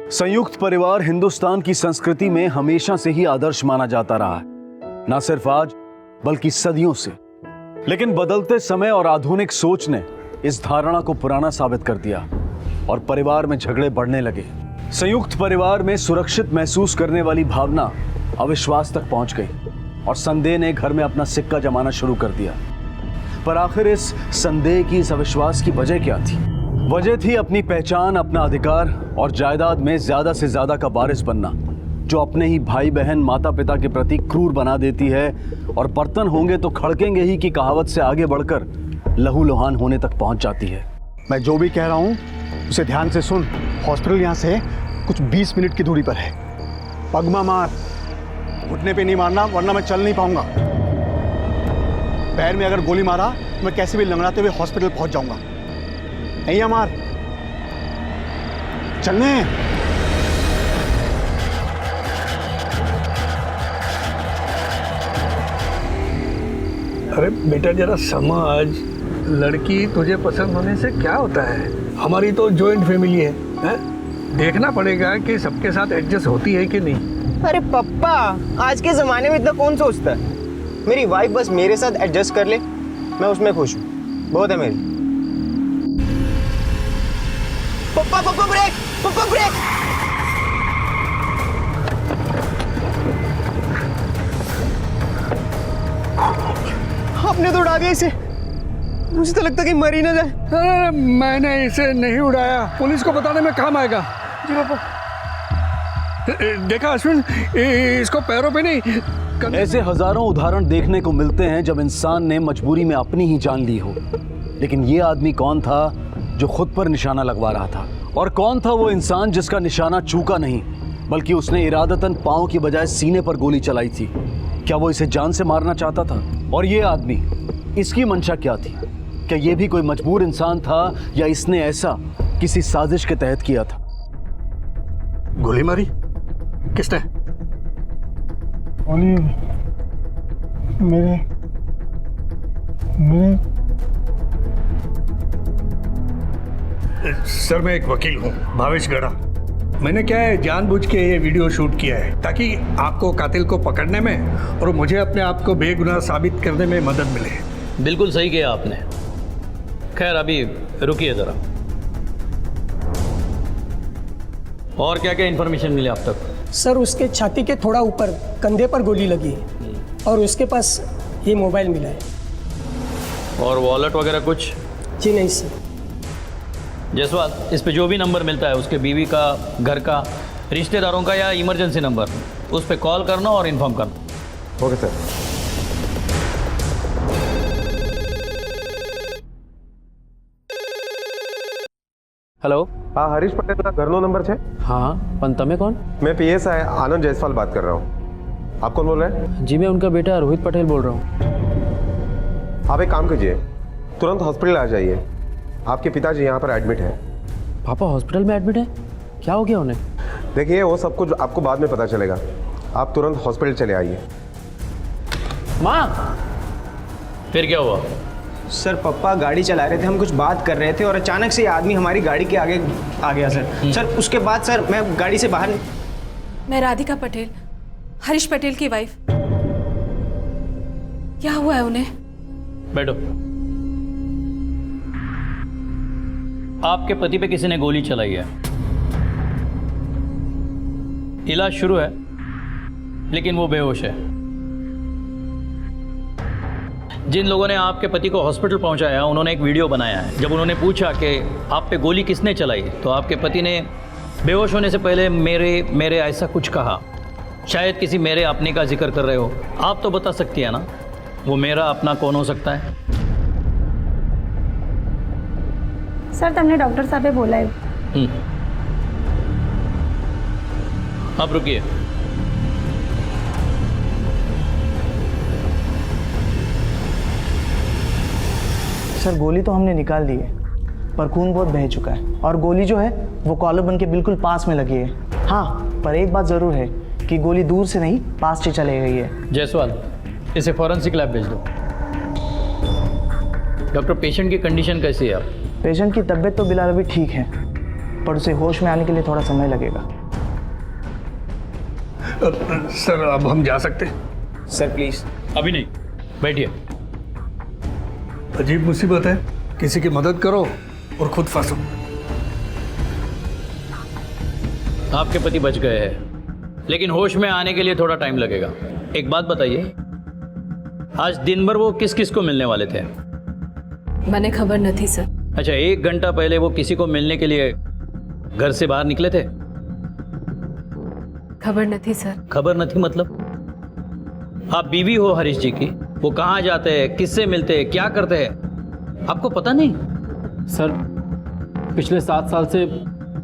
संयुक्त परिवार हिंदुस्तान की संस्कृति में हमेशा से ही आदर्श माना जाता रहा है, न सिर्फ आज बल्कि सदियों से। लेकिन बदलते समय और आधुनिक सोच ने इस धारणा को पुराना साबित कर दिया और परिवार में झगड़े बढ़ने लगे। संयुक्त परिवार में सुरक्षित महसूस करने वाली भावना अविश्वास तक पहुंच गई और संदेह ने घर में अपना सिक्का जमाना शुरू कर दिया। पर आखिर इस संदेह की, इस अविश्वास की वजह क्या थी? वजह थी अपनी पहचान, अपना अधिकार और जायदाद में ज्यादा से ज्यादा का वारिस बनना, जो अपने ही भाई बहन, माता पिता के प्रति क्रूर बना देती है और बर्तन होंगे तो खड़केंगे ही की कहावत से आगे बढ़कर लहूलुहान होने तक पहुंच जाती है। मैं जो भी कह रहा हूँ उसे ध्यान से सुन। हॉस्पिटल यहाँ से कुछ 20 मिनट की दूरी पर है। पगमा मार, घुटने पे नहीं मारना वरना मैं चल नहीं पाऊंगा। पैर में अगर गोली मारा तो मैं कैसे भी लंगड़ाते हुए हॉस्पिटल पहुंच जाऊंगा। नहीं मार, चलने। अरे बेटा जरा समझ, लड़की तुझे पसंद होने से क्या होता है? हमारी तो जॉइंट फैमिली है, देखना पड़ेगा कि सबके साथ एडजस्ट होती है कि नहीं। अरे पप्पा, आज के ज़माने में इतना कौन सोचता है? मेरी वाइफ बस मेरे साथ एडजस्ट कर ले, मैं उसमें खुश हूँ, बहुत है मेरी। पप्पा पप्पा ब्रेक, पप्पा ब्रेक। आपने तो उड़ा दिया इसे, मुझे तो लगता कि मर ही ना जाए। अरे मैंने इसे नहीं उड़ाया, पुलिस को बताने में काम आएगा। जी पापा। देखा अश्विन, इसको पैरों पे नहीं। ऐसे हजारों उदाहरण देखने को मिलते हैं जब इंसान ने मजबूरी में अपनी ही जान ली हो। लेकिन ये आदमी कौन था जो खुद पर निशाना लगवा रहा था? और कौन था वो इंसान जिसका निशाना चूका नहीं, बल्कि उसने इरादतन पांव की बजाय सीने पर गोली चलाई थी? क्या वो इसे जान से मारना चाहता था? और ये आदमी, इसकी मंशा क्या थी? क्या ये भी कोई मजबूर इंसान था या इसने ऐसा किसी साजिश के तहत किया था? गोली मारी किसने? गोली मेरे सर, मैं एक वकील हूँ, भावेश गड़ा। मैंने क्या है, जानबूझ के ये वीडियो शूट किया है ताकि आपको कातिल को पकड़ने में और मुझे अपने आप को बेगुनाह साबित करने में मदद मिले। बिल्कुल सही किया आपने। खैर अभी रुकिए ज़रा, और क्या क्या इन्फॉर्मेशन मिली आप तक? सर, उसके छाती के थोड़ा ऊपर कंधे पर गोली लगी है और उसके पास ये मोबाइल मिला है। और वॉलेट वगैरह कुछ? जी नहीं सर। जयसवाल, इस पे जो भी नंबर मिलता है उसके बीवी का, घर का, रिश्तेदारों का या इमरजेंसी नंबर, उस पर कॉल करना और इन्फॉर्म करना। Okay sir. हेलो। हाँ, हरीश पटेल का घरનો नंबर है? हाँ, पण તમે कौन? मैं पीएसआई आनंद जायसवाल बात कर रहा हूँ। आप कौन बोल रहे हैं? जी मैं उनका बेटा रोहित पटेल बोल रहा हूँ। आप एक काम कीजिए, तुरंत हॉस्पिटल आ जाइए। आपके पिताजी यहाँ पर एडमिट है। पापा हॉस्पिटल में एडमिट है? क्या हो गया उन्हें? देखिए, वो सब कुछ आपको बाद में पता चलेगा। आप तुरंत हॉस्पिटल चले आइए। माँ! फिर क्या हुआ? सर, पप्पा गाड़ी चला रहे थे, हम कुछ बात कर रहे थे और अचानक से ये आदमी हमारी गाड़ी के आगे आ गया सर। सर, उसके बाद सर मैं गाड़ी से बाहर। मैं राधिका पटेल, हरीश पटेल की वाइफ। क्या हुआ है उन्हें? बैठो। आपके पति पे किसी ने गोली चलाई है। इलाज शुरू है लेकिन वो बेहोश है। जिन लोगों ने आपके पति को हॉस्पिटल पहुंचाया उन्होंने एक वीडियो बनाया है। जब उन्होंने पूछा कि आप पे गोली किसने चलाई, तो आपके पति ने बेहोश होने से पहले मेरे ऐसा कुछ कहा। शायद किसी मेरे अपने का जिक्र कर रहे हो। आप तो बता सकती है ना, वो मेरा अपना कौन हो सकता है? सर, तुमने डॉक्टर साहब बोला है। अब रुकिए। सर, गोली तो हमने निकाल दी है पर खून बहुत बह चुका है और गोली जो है वो कॉलर बन के बिल्कुल पास में लगी है। हाँ, पर एक बात ज़रूर है कि गोली दूर से नहीं पास से चली गई है। जयसवाल, इसे फॉरेंसिक लैब भेज दो। डॉक्टर, पेशेंट की कंडीशन कैसी है? आप पेशेंट की तबीयत तो बिल्कुल अभी ठीक है पर उसे होश में आने के लिए थोड़ा समय लगेगा। सर अब हम जा सकते हैं? Sir please. अभी नहीं, बैठिए। अजीब मुसीबत है, किसी की मदद करो और खुद फंसो। आपके पति बच गए हैं, लेकिन होश में आने के लिए थोड़ा टाइम लगेगा। एक बात बताइए, आज दिन भर वो किस किस को मिलने वाले थे? मैंने खबर न थी सर। अच्छा, 1 घंटा पहले वो किसी को मिलने के लिए घर से बाहर निकले थे? खबर न थी सर। खबर न थी मतलब? आप बीवी हो हरीश जी की, वो कहाँ जाते हैं, किससे मिलते हैं, क्या करते हैं, आपको पता नहीं? सर, पिछले 7 साल से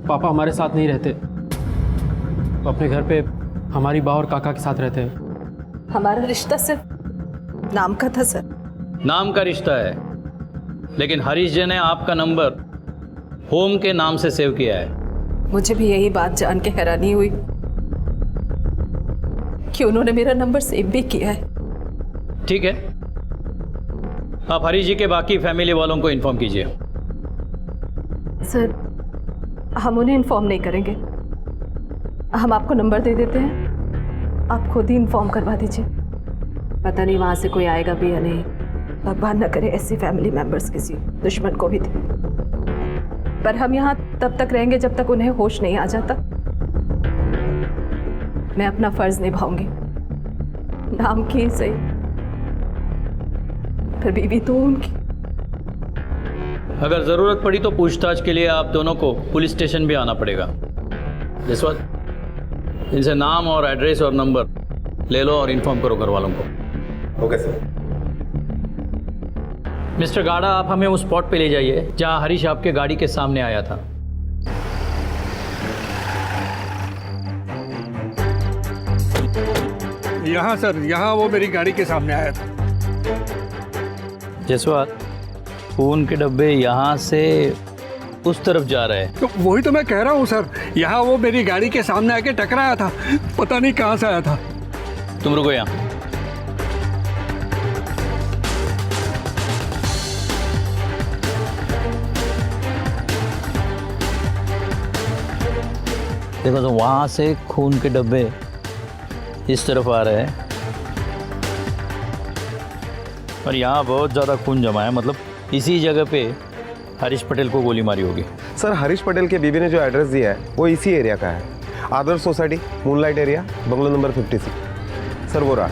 पापा हमारे साथ नहीं रहते। वो अपने घर पे हमारी बा और काका के साथ रहते हैं। हमारा रिश्ता सिर्फ नाम का था सर। नाम का रिश्ता है, लेकिन हरीश जी ने आपका नंबर होम के नाम से सेव किया है। मुझे भी यही बात जान के हैरानी हुई कि उन्होंने मेरा नंबर सेव भी किया है। ठीक है, आप हरीश जी के बाकी फैमिली वालों को इन्फॉर्म कीजिए। सर, हम उन्हें इन्फॉर्म नहीं करेंगे, हम आपको नंबर दे देते हैं, आप खुद ही इन्फॉर्म करवा दीजिए। पता नहीं वहाँ से कोई आएगा भी या नहीं, भगवान न करे ऐसी फैमिली मेंबर्स किसी दुश्मन को भी दे। पर हम यहाँ तब तक रहेंगे जब तक उन्हें होश नहीं आ जाता। मैं अपना फर्ज निभाऊंगी, नाम की सही, पर बीवी तो उनकी। अगर ज़रूरत पड़ी तो पूछताछ के लिए आप दोनों को पुलिस स्टेशन भी आना पड़ेगा। जसवंत, इनसे नाम और एड्रेस और नंबर ले लो और इन्फॉर्म करो घर वालों को। Okay sir. मिस्टर गाड़ा, आप हमें उस स्पॉट पे ले जाइए जहां हरीश आपके गाड़ी के सामने आया था। यहाँ सर, यहाँ वो मेरी गाड़ी के सामने आया था। जसवंत, खून के डब्बे यहाँ से उस तरफ जा रहे हैं। तो वही तो मैं कह रहा हूँ सर, यहाँ वो मेरी गाड़ी के सामने आके टकराया था, पता नहीं कहाँ से आया था। तुम रुको यहाँ। देखो तो वहाँ से खून के डब्बे इस तरफ आ रहे हैं और यहाँ बहुत ज़्यादा खून जमा है, मतलब इसी जगह पे हरीश पटेल को गोली मारी होगी। सर, हरीश पटेल के बीवी ने जो एड्रेस दिया है वो इसी एरिया का है, Adarsh society, moonlight area, bungalow number 56। Sir वो रहा।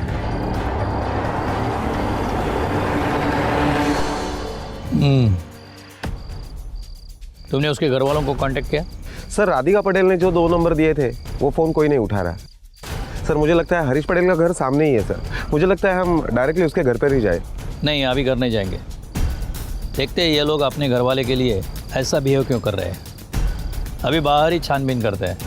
तुमने उसके घर वालों को कांटेक्ट किया? सर, राधिका पटेल ने जो 2 नंबर दिए थे वो फ़ोन कोई नहीं उठा रहा। सर, मुझे लगता है हरीश पटेल का घर सामने ही है। सर, मुझे लगता है हम डायरेक्टली उसके घर पर ही जाए। नहीं, अभी घर नहीं जाएंगे। देखते हैं ये लोग अपने घर वाले के लिए ऐसा बिहेव क्यों कर रहे हैं। अभी बाहर ही छानबीन करते हैं।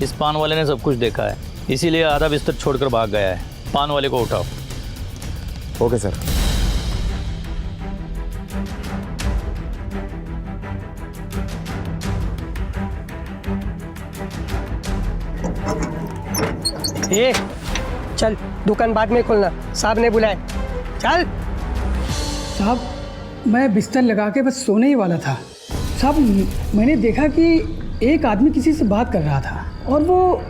इस पान वाले ने सब कुछ देखा है, इसीलिए आधा बिस्तर छोड़कर भाग गया है। पान वाले को उठाओ। Okay sir. ए, चल, दुकान बाद में खोलना, साहब ने बुलाए। चल। साहब, मैं बिस्तर लगा के बस सोने ही वाला था। साहब, मैंने देखा कि एक आदमी किसी से बात कर रहा था और वो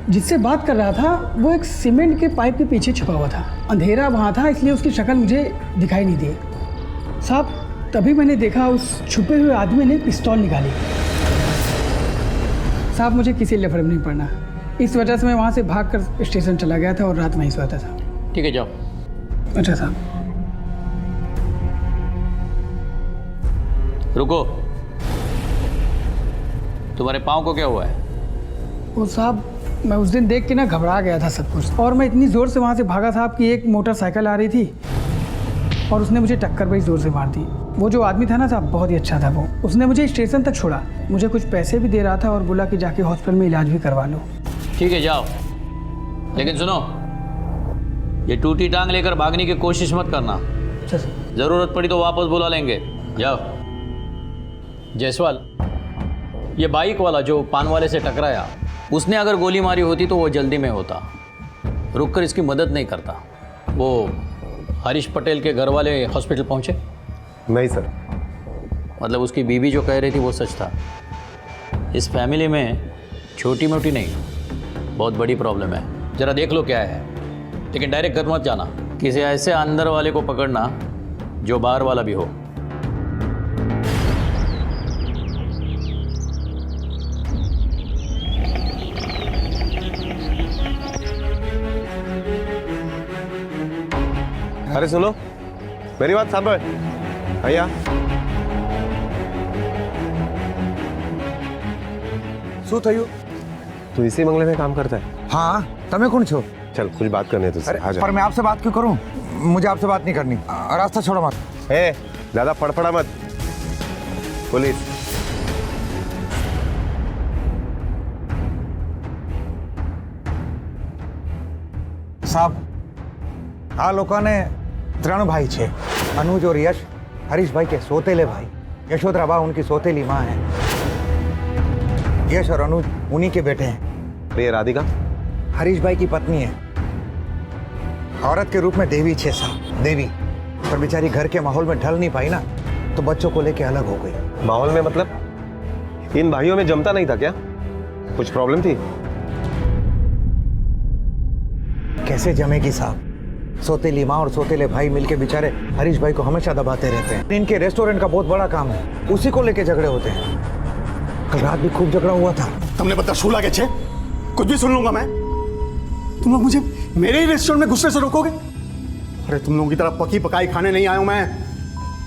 जिससे बात कर रहा था वो एक सीमेंट के पाइप के पीछे छुपा हुआ था। अंधेरा वहाँ था, इसलिए उसकी शक्ल मुझे दिखाई नहीं दी। साहब, तभी मैंने देखा उस छुपे हुए आदमी ने पिस्तौल निकाली। साहब, मुझे किसी लिए फर्क नहीं पड़ना, इस वजह से मैं वहाँ से भागकर स्टेशन चला गया था और रात वहीं सोता था। ठीक है, जाओ। अच्छा साहब। रुको, तुम्हारे पाँव को क्या हुआ है? वो साहब, मैं उस दिन देख के ना घबरा गया था सब कुछ, और मैं इतनी ज़ोर से वहाँ से भागा साहब कि एक मोटरसाइकिल आ रही थी और उसने मुझे टक्कर बड़ी ज़ोर से मार दी। वो जो आदमी था ना साहब, बहुत ही अच्छा था वो। उसने मुझे स्टेशन तक छोड़ा, मुझे कुछ पैसे भी दे रहा था और बोला कि जाके हॉस्पिटल में इलाज भी करवा लो। ठीक है, जाओ, लेकिन सुनो, ये टूटी टांग लेकर भागने की कोशिश मत करना। ज़रूरत पड़ी तो वापस बुला लेंगे। जाओ। जायसवाल, ये बाइक वाला जो पान वाले से टकराया, उसने अगर गोली मारी होती तो वो जल्दी में होता, रुककर इसकी मदद नहीं करता। वो हरीश पटेल के घर वाले हॉस्पिटल पहुंचे? नहीं सर। मतलब उसकी बीवी जो कह रही थी वो सच था? इस फैमिली में छोटी मोटी नहीं, बहुत बड़ी प्रॉब्लम है। ज़रा देख लो क्या है, लेकिन डायरेक्ट घर मत जाना। किसी ऐसे अंदर वाले को पकड़ना जो बाहर वाला भी हो। अरे सुनो, मेरी बात सांभळ भैया। શું થયું? तू इसी बंगले में काम करता है? हाँ, તમે કોણ છો? चल कुछ बात करनी है तुझसे, आ जा। पर मैं आपसे बात क्यों करूं? मुझे आपसे बात नहीं करनी। रास्ता छोड़ो मत। ए, ज्यादा फड़फड़ा मत। पुलिस। સાહેબ, આ લોકોને ત્રણ ભાઈ છે, अनुज और यश, हरीश भाई के सौतेले भाई। यशोधरा बा उनकी सौतेली माँ है। यश और अनुज उन्हीं के बेटे हैं। ये राधिका हरीश भाई की पत्नी है। औरत के रूप में देवी छे साहब, देवी। पर बेचारी घर के माहौल में ढल नहीं पाई ना, तो बच्चों को लेके अलग हो गई। माहौल में मतलब? इन भाइयों में जमता नहीं था क्या? कुछ प्रॉब्लम थी? कैसे जमेगी साहब? सौतेली माँ और सौतेले भाई मिलके बेचारे हरीश भाई को हमेशा दबाते रहते हैं। इनके रेस्टोरेंट का बहुत बड़ा काम है, उसी को लेके झगड़े होते हैं। कल रात भी खूब झगड़ा हुआ था। तुमने बता शू लागे छे? कुछ भी सुन लूंगा मैं। तुम लोग मुझे मेरे ही रेस्टोरेंट में गुस्से से रोकोगे? अरे तुम लोगों की तरह पकी पकाई खाने नहीं आया हूं मैं।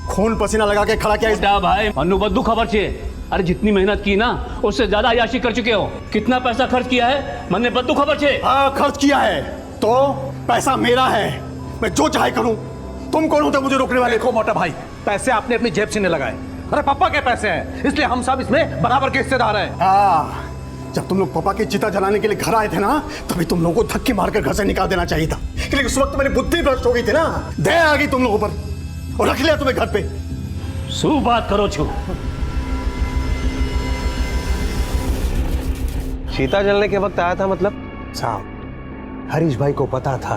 खून पसीना लगा के खड़ा किया भाई मनु बद्दू खबर चाहिए। अरे जितनी मेहनत की ना उससे ज्यादा अय्याशी कर चुके हो। कितना पैसा खर्च किया है मन्ने बद्दू खबर चाहिए। हाँ खर्च किया है तो पैसा मेरा है, मैं जो चाहे करूं। तुम कौन होते मुझे रोकने वाले? देखो मोटा भाई, पैसे आपने अपनी जेब से नहीं लगाए। अरे पापा के पैसे हैं, इसलिए हम सब इसमें बराबर के हिस्सेदार हैं। हाँ, जब तुम लोग पापा की चिता जलाने के लिए घर आए थे ना, तभी तुम लोगों को धक्के मारकर घर से निकाल देना चाहिए था। लेकिन उस वक्त मेरी बुद्धि भ्रष्ट हो गई थी ना, दया आ गई तुम लोगों पर और रख लिया तुम्हें घर पे। शू बात करो छू? चीता जलने के वक्त आया था मतलब? साहब, हरीश भाई को पता था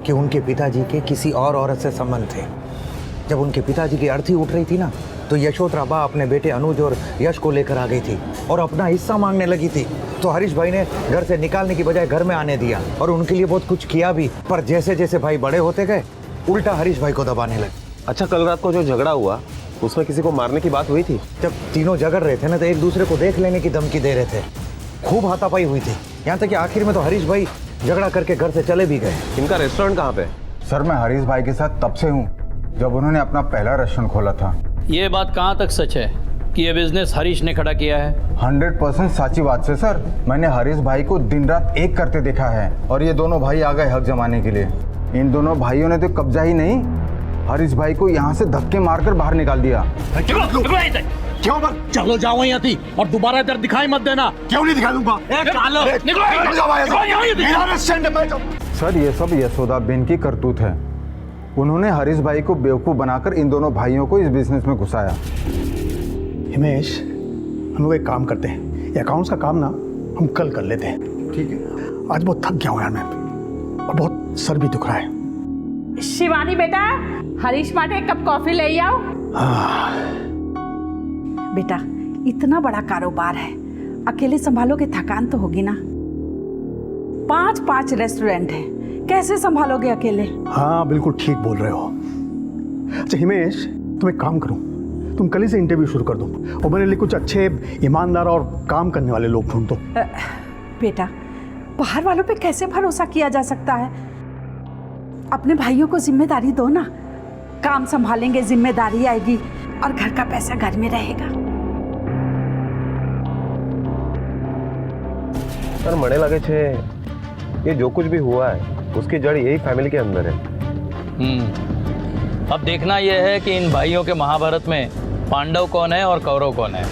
कि उनके पिताजी के किसी और औरत से संबंध थे। जब उनके पिताजी की अर्थी उठ रही थी ना, तो यशोधरा बा अपने बेटे अनुज और यश को लेकर आ गई थी और अपना हिस्सा मांगने लगी थी। तो हरीश भाई ने घर से निकालने की बजाय घर में आने दिया और उनके लिए बहुत कुछ किया भी। पर जैसे जैसे भाई बड़े होते गए, उल्टा हरीश भाई को दबाने लगे। अच्छा, कल रात को जो झगड़ा हुआ उसमें किसी को मारने की बात हुई थी? जब तीनों झगड़ रहे थे ना, तो एक दूसरे को देख लेने की धमकी दे रहे थे। खूब हाथापाई हुई थी, यहाँ तक कि आखिर में तो हरीश भाई झगड़ा करके घर से चले भी गए। इनका रेस्टोरेंट कहाँ पे? सर मैं हरीश भाई के साथ तब से हूँ जब उन्होंने अपना पहला रेस्टोरेंट खोला था। ये बात कहाँ तक सच है कि ये बिजनेस हरीश ने खड़ा किया है? 100% सच्ची बात से सर। मैंने हरीश भाई को दिन रात एक करते देखा है और ये दोनों भाई आ गए हक जमाने के लिए। इन दोनों भाइयों ने तो कब्जा ही नहीं, हरीश भाई को यहाँ से धक्के मारकर बाहर निकाल दिया। क्यों पर? चलो जाओ यहाँ थी और दोबारा इधर दिखाई मत देना। क्यों नहीं दिखा दूंगा? सर ये सब यशोदा बेन की करतूत है। उन्होंने हरीश भाई को बेवकूफ़ बनाकर इन दोनों भाइयों को इस बिजनेस में घुसाया। हिमेश, हम लोग एक काम करते हैं, अकाउंट्स का काम ना हम कल कर लेते हैं, ठीक है? आज बहुत थक गया हूँ यार मैं, और बहुत सर भी दुख रहा है। शिवानी बेटा, हरीश माटे एक कप कॉफी ले आओ। बेटा, इतना बड़ा कारोबार है, अकेले संभालोगे थकान तो होगी ना। 5 रेस्टोरेंट हैं, कैसे संभालोगे अकेले? हाँ बिल्कुल ठीक बोल रहे हो। अच्छा हिमेश, तुम एक काम करो, तुम कल ही से इंटरव्यू शुरू कर दो और मेरे लिए कुछ अच्छे ईमानदार और काम करने वाले लोग ढूंढ दो। बेटा, बाहर वालों पे कैसे भरोसा किया जा सकता है? अपने भाइयों को जिम्मेदारी दो ना, काम संभालेंगे, जिम्मेदारी आएगी और घर का पैसा घर में रहेगा। सर मने लगे छे ये जो कुछ भी हुआ है उसकी जड़ यही फैमिली के अंदर है। अब देखना यह है कि इन भाइयों के महाभारत में पांडव कौन है और कौरव कौन है।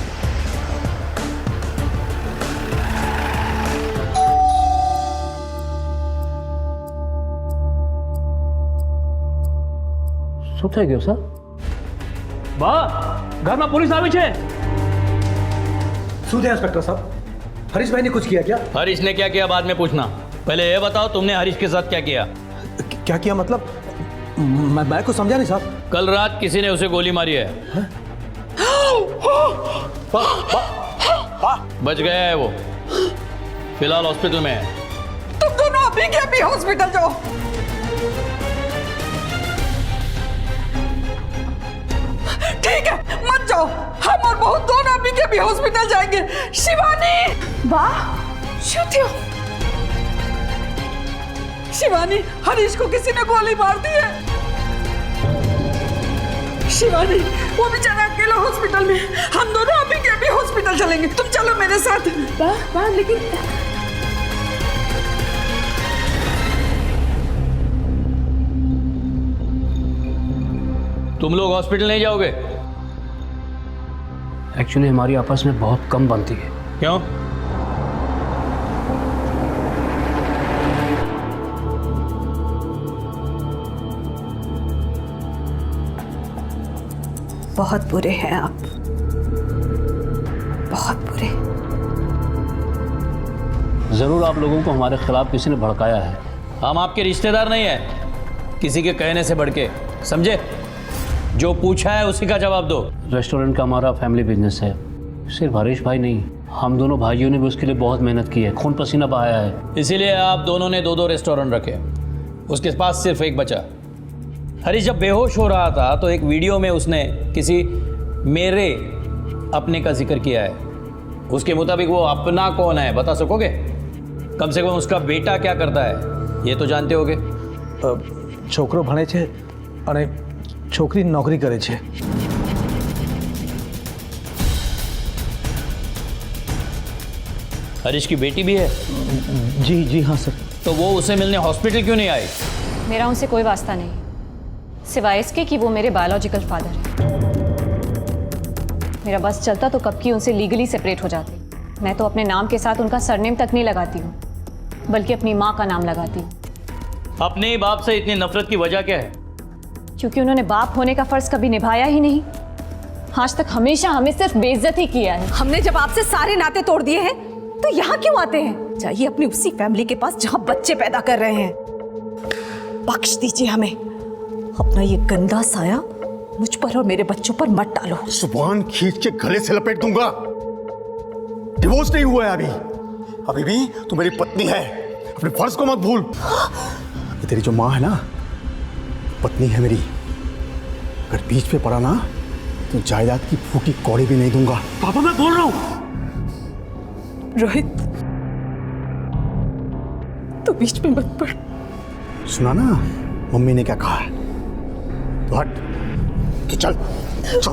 શું થઈ ગયું સર? બા ઘરમાં પોલીસ આવી છે। શું થયા इंस्पेक्टर साहब? हरीश भाई ने कुछ किया क्या? हरीश ने क्या किया बाद में पूछना, पहले ये बताओ तुमने हरीश के साथ क्या किया? क्या किया मतलब? मैं कुछ समझा नहीं साहब। कल रात किसी ने उसे गोली मारी है। बच गया है वो, फिलहाल हॉस्पिटल में है। तुम दोनों अभी के अभी हॉस्पिटल जाओ। ठीक है, मत जाओ, हम और बहू दोनों अभी के अभी हॉस्पिटल जाएंगे। शिवानी, वाह शुद्ध। शिवानी, हरीश को किसी ने गोली मार दी है। शिवानी, वो बेचारा अकेला हॉस्पिटल में, हम दोनों अभी के अभी हॉस्पिटल चलेंगे। तुम चलो मेरे साथ। वाह लेकिन तुम लोग हॉस्पिटल नहीं जाओगे? एक्चुअली हमारी आपस में बहुत कम बनती है। क्यों? बहुत बुरे हैं आप, बहुत बुरे। जरूर आप लोगों को हमारे खिलाफ किसी ने भड़काया है। हम आपके रिश्तेदार नहीं है, किसी के कहने से बढ़ के, समझे? जो पूछा है उसी का जवाब दो। रेस्टोरेंट का हमारा फैमिली बिजनेस है। सिर्फ हरीश भाई नहीं, हम दोनों भाइयों ने भी उसके लिए बहुत मेहनत की है, खून पसीना बहाया है। इसीलिए आप दोनों ने 2-2 रेस्टोरेंट रखे, उसके पास सिर्फ एक बचा। हरीश जब बेहोश हो रहा था तो एक वीडियो में उसने किसी मेरे अपने का जिक्र किया है। उसके मुताबिक वो अपना कौन है बता सकोगे? कम से कम उसका बेटा क्या करता है ये तो जानते होगे। છોકરો ભણે છે અને છોકરી નોકરી કરે છે। हरीश की बेटी भी है? जी हाँ सर। तो वो उसे मिलने हॉस्पिटल क्यों नहीं आई? मेरा उनसे कोई वास्ता नहीं, सिवाय इसके कि वो मेरे बायोलॉजिकल फादर हैं। मेरा बस चलता तो कब की उनसे लीगली सेपरेट हो जाती। मैं तो अपने नाम के साथ उनका सरनेम तक नहीं लगाती हूँ, बल्कि अपनी माँ का नाम लगाती हूँ। अपने बाप से इतनी नफरत की वजह क्या है? क्योंकि उन्होंने बाप होने का फर्ज कभी निभाया ही नहीं। आज तक हमेशा हमें सिर्फ बेइज्जत ही किया है। हमने जब आपसे सारे नाते तोड़ दिए हैं तो यहाँ क्यों आते हैं? जाइए अपनी उसी फैमिली के पास जहाँ बच्चे पैदा कर रहे हैं। बख्श दीजिए हमें, अपना ये गंदा साया मुझ पर और मेरे बच्चों पर मत डालो। जुबान खींच के गले से लपेट दूंगा। डिवोर्स नहीं हुआ है अभी भी तू मेरी पत्नी है, अपने फर्ज को मत भूल। ये तेरी जो माँ है ना, पत्नी है मेरी। अगर बीच पे पड़ा ना तो जायदाद की फूटी कौड़ी भी नहीं दूंगा। पापा मैं बोल रहा हूँ। रोहित, तू बीच में मत पड़। सुना ना मम्मी ने क्या कहा है? तो हट, तो चल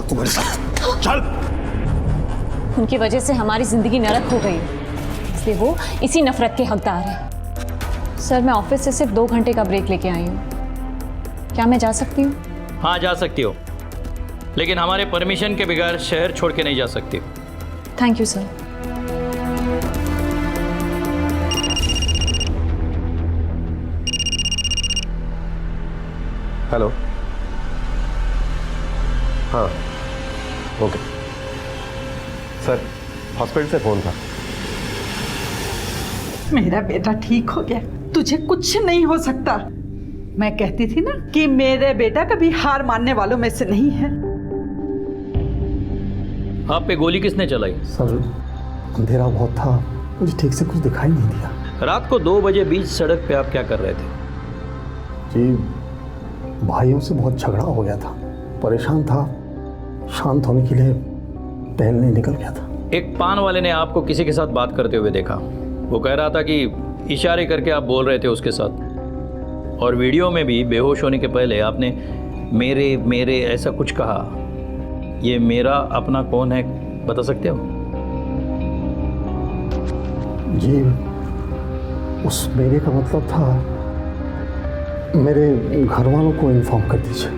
तुम्हारे साथ चल। उनकी वजह से हमारी जिंदगी नरक हो गई, इसलिए वो इसी नफरत के हकदार है। सर मैं ऑफिस से सिर्फ 2 घंटे का ब्रेक लेके आई हूँ, क्या मैं जा सकती हूँ? हाँ जा सकती हो, लेकिन हमारे परमिशन के बगैर शहर छोड़ के नहीं जा सकती। Thank you sir. हेलो। हाँ ओके सर, हॉस्पिटल से फ़ोन था। मेरा बेटा ठीक हो गया, तुझे कुछ नहीं हो सकता। मैं कहती थी ना कि मेरे बेटा कभी हार मानने वालों में से नहीं है। आप पे गोली किसने चलाई? सर अंधेरा बहुत था, मुझे ठीक से कुछ दिखाई नहीं दिया। रात को 2 बजे बीच सड़क पे आप क्या कर रहे थे? जी भाइयों से बहुत झगड़ा हो गया था, परेशान था, शांत होने के लिए टहलने निकल गया था। एक पान वाले ने आपको किसी के साथ बात करते हुए देखा। वो कह रहा था कि इशारे करके आप बोल रहे थे उसके साथ, और वीडियो में भी बेहोश होने के पहले आपने मेरे मेरे ऐसा कुछ कहा। ये मेरा अपना कौन है बता सकते हो? जी उस मेरे का मतलब था मेरे घर वालों को इन्फॉर्म कर दीजिए।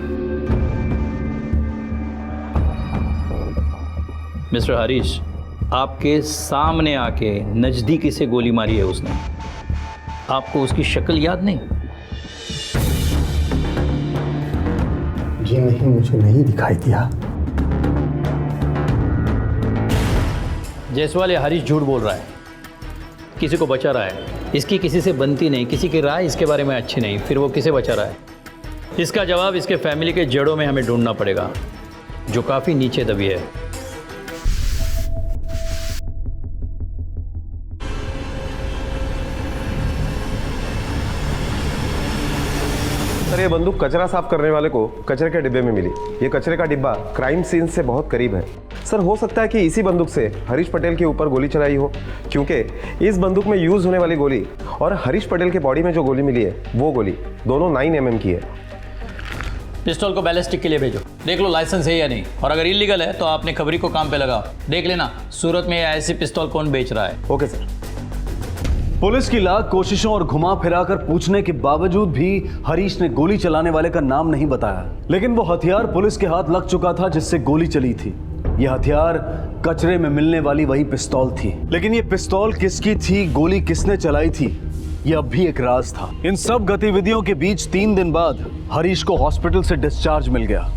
मिस्टर हरीश, आपके सामने आके नज़दीकी से गोली मारी है उसने। आपको उसकी शक्ल याद नहीं? जी नहीं, मुझे नहीं दिखाई दिया। जायसवाल, हरीश झूठ बोल रहा है, किसी को बचा रहा है। इसकी किसी से बनती नहीं, किसी की राय इसके बारे में अच्छी नहीं, फिर वो किसे बचा रहा है? इसका जवाब इसके फैमिली के जड़ों में हमें ढूंढना पड़ेगा, जो काफ़ी नीचे दबी है। सर, ये बंदूक कचरा साफ करने वाले को कचरे के डिब्बे में मिली। ये कचरे का डिब्बा क्राइम सीन से बहुत करीब है। सर, हो सकता है कि इसी बंदूक से हरीश पटेल के ऊपर गोली चलाई हो, क्योंकि इस बंदूक में यूज होने वाली गोली और हरीश पटेल के बॉडी में जो गोली मिली है वो गोली दोनों 9 mm की है। पिस्तौल को बैलिस्टिक के लिए भेजो, देख लो लाइसेंस है या नहीं, और अगर इलीगल है तो आपने खबरी को काम पे लगाओ, देख लेना सूरत में ऐसी पिस्तौल कौन बेच रहा है। Okay sir. पुलिस की लाख कोशिशों और घुमा फिराकर पूछने के बावजूद भी हरीश ने गोली चलाने वाले का नाम नहीं बताया, लेकिन वो हथियार पुलिस के हाथ लग चुका था जिससे गोली चली थी। यह हथियार कचरे में मिलने वाली वही पिस्तौल थी, लेकिन ये पिस्तौल किसकी थी, गोली किसने चलाई थी, यह अब भी एक राज था। इन सब गतिविधियों के बीच 3 दिन बाद हरीश को हॉस्पिटल से डिस्चार्ज मिल गया।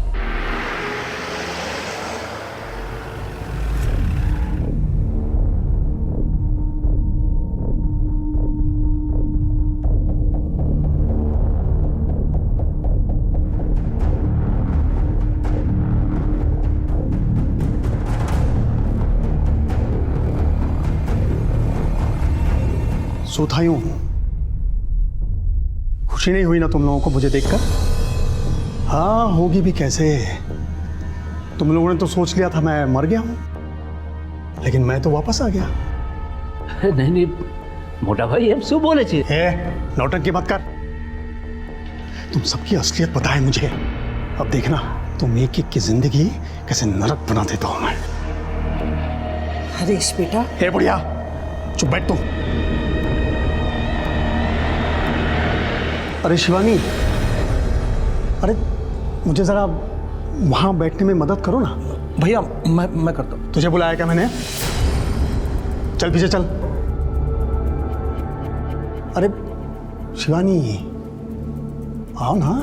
सोता यूं हूं। खुशी नहीं हुई ना तुम लोगों को मुझे देखकर? हाँ, होगी भी कैसे। तुम लोगों ने तो सोच लिया था मैं मर गया हूं, लेकिन मैं तो वापस आ गया। नहीं नहीं मोटा भाई, हम શું बोले छे? नौटंकी मत कर। तुम सबकी असलियत पता है मुझे। अब देखना तुम एक एक की जिंदगी कैसे नरक बना देता हूं मैं। हरीश बेटा। हे बुढ़िया, चुप बैठ तुम। अरे शिवानी, अरे मुझे जरा वहां बैठने में मदद करो ना। भैया मैं करता हूँ। तुझे बुलाया क्या मैंने? चल पीछे चल। अरे शिवानी, आओ ना।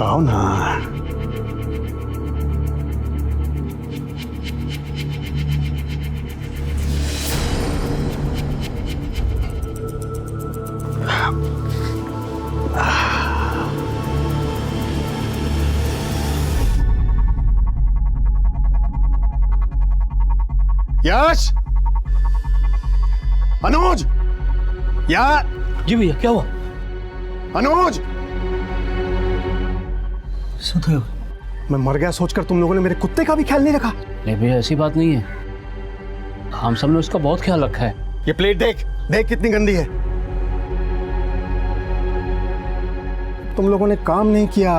आओ ना। यश, अनुज, यार। जी भैया, क्या हुआ? अनुज, मैं मर गया सोचकर तुम लोगों ने मेरे कुत्ते का भी ख्याल नहीं रखा। नहीं भैया, ऐसी बात नहीं है, हम सब ने उसका बहुत ख्याल रखा है। ये प्लेट देख, देख कितनी गंदी है। तुम लोगों ने काम नहीं किया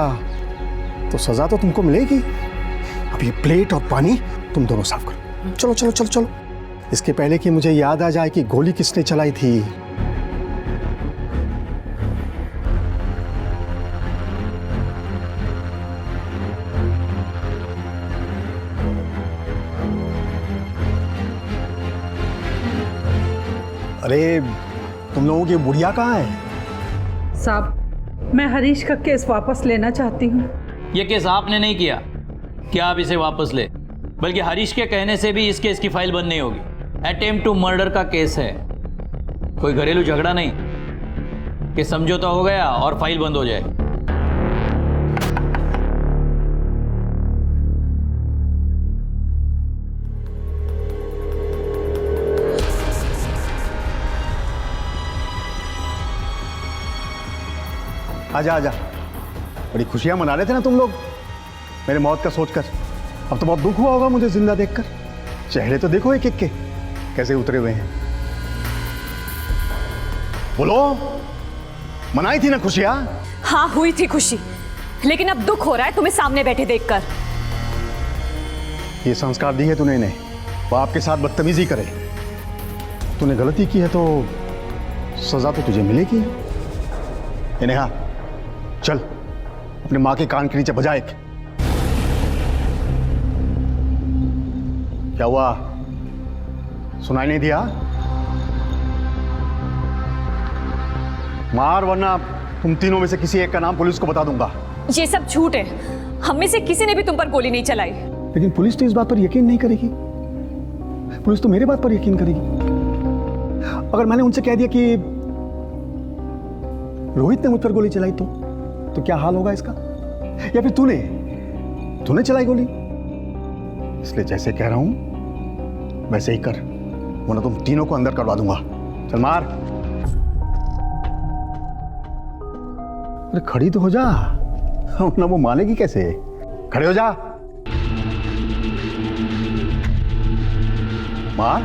तो सजा तो तुमको मिलेगी। अब ये प्लेट और पानी तुम दोनों साफ करो। चलो चलो चलो चलो, इसके पहले कि मुझे याद आ जाए कि गोली किसने चलाई थी। अरे तुम लोगों की बुढ़िया कहाँ है? साहब, मैं हरीश का केस वापस लेना चाहती हूँ। ये केस आपने नहीं किया कि आप इसे वापस ले, बल्कि हरीश के कहने से भी इस केस की फाइल बंद नहीं होगी। अटेम्प्ट टू मर्डर का केस है, कोई घरेलू झगड़ा नहीं कि समझौता हो गया और फाइल बंद हो जाए। आजा आजा, बड़ी खुशियां मना रहे थे ना तुम लोग मेरे मौत का सोचकर। अब तो बहुत दुख हुआ होगा मुझे जिंदा देखकर। चेहरे तो देखो एक एक के कैसे उतरे हुए हैं। बोलो, मनाई थी ना खुशियां? हाँ, हुई थी खुशी, लेकिन अब दुख हो रहा है तुम्हें सामने बैठे देखकर। ये संस्कार दी है तूने इन्हें, वो आपके साथ बदतमीजी करे। तूने गलती की है तो सजा तो तुझे मिलेगी। नेहा, चल अपने माँ के कान के नीचे बजा एक। क्या हुआ, सुनाई नहीं दिया? मार, वरना तुम तीनों में से किसी एक का नाम पुलिस को बता दूंगा। ये सब झूठ है, हम में से किसी ने भी तुम पर गोली नहीं चलाई। लेकिन पुलिस तो इस बात पर यकीन नहीं करेगी। पुलिस तो मेरे बात पर यकीन करेगी। अगर मैंने उनसे कह दिया कि रोहित ने मुझ पर गोली चलाई तो क्या हाल होगा इसका? या फिर तूने चलाई गोली? इसलिए जैसे कह रहा हूं वैसे ही कर, वरना तुम तीनों को अंदर करवा दूंगा। चल मार। अरे खड़ी तो हो जा, ना वो मानेगी कैसे? खड़े हो जा। मार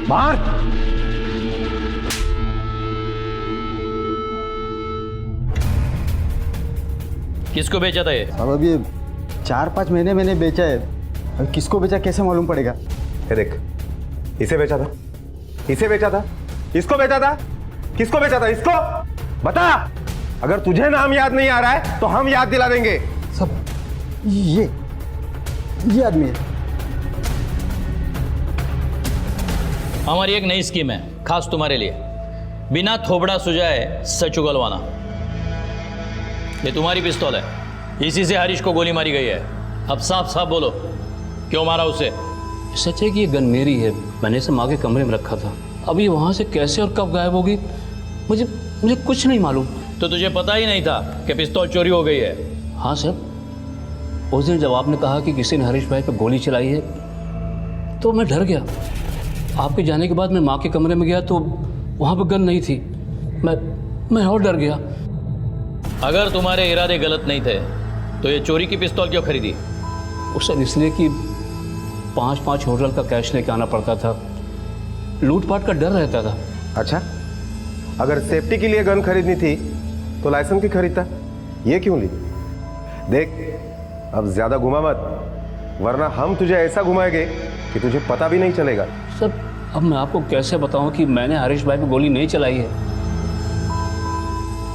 मार। किसको बेचा था ये? अब अभी 4-5 महीने मैंने बेचा है। अब किसको बेचा कैसे मालूम पड़ेगा? ये देख, इसे बेचा था, इसे बेचा था, इसको बेचा था, किसको बेचा था? इसको बता। अगर तुझे नाम याद नहीं आ रहा है तो हम याद दिला देंगे। सब ये आदमी है। हमारी एक नई स्कीम है खास तुम्हारे लिए, बिना थोबड़ा सुझाए सच उगलवाना। ये तुम्हारी पिस्तौल है, इसी से हरीश को गोली मारी गई है। अब साफ साफ बोलो, क्यों मारा उसे? सच है कि ये गन मेरी है, मैंने इसे माँ के कमरे में रखा था। अब ये वहाँ से कैसे और कब गायब होगी मुझे कुछ नहीं मालूम। तो तुझे पता ही नहीं था कि पिस्तौल चोरी हो गई है? हाँ सर, उस दिन जब आपने कहा कि किसी ने हरीश भाई पर गोली चलाई है तो मैं डर गया। आपके जाने के बाद मैं माँ के कमरे में गया तो वहाँ पर गन नहीं थी। मैं और डर गया। अगर तुम्हारे इरादे गलत नहीं थे तो ये चोरी की पिस्तौल क्यों खरीदी? सर इसलिए कि 5-5 होटल का कैश लेके आना पड़ता था, लूटपाट का डर रहता था। अच्छा, अगर सेफ्टी के लिए गन खरीदनी थी तो लाइसेंस की खरीदता, ये क्यों ली? देख, अब ज्यादा घुमा मत, वरना हम तुझे ऐसा घुमाएंगे कि तुझे पता भी नहीं चलेगा। सर अब मैं आपको कैसे बताऊं कि मैंने हरीश भाई पे गोली नहीं चलाई है।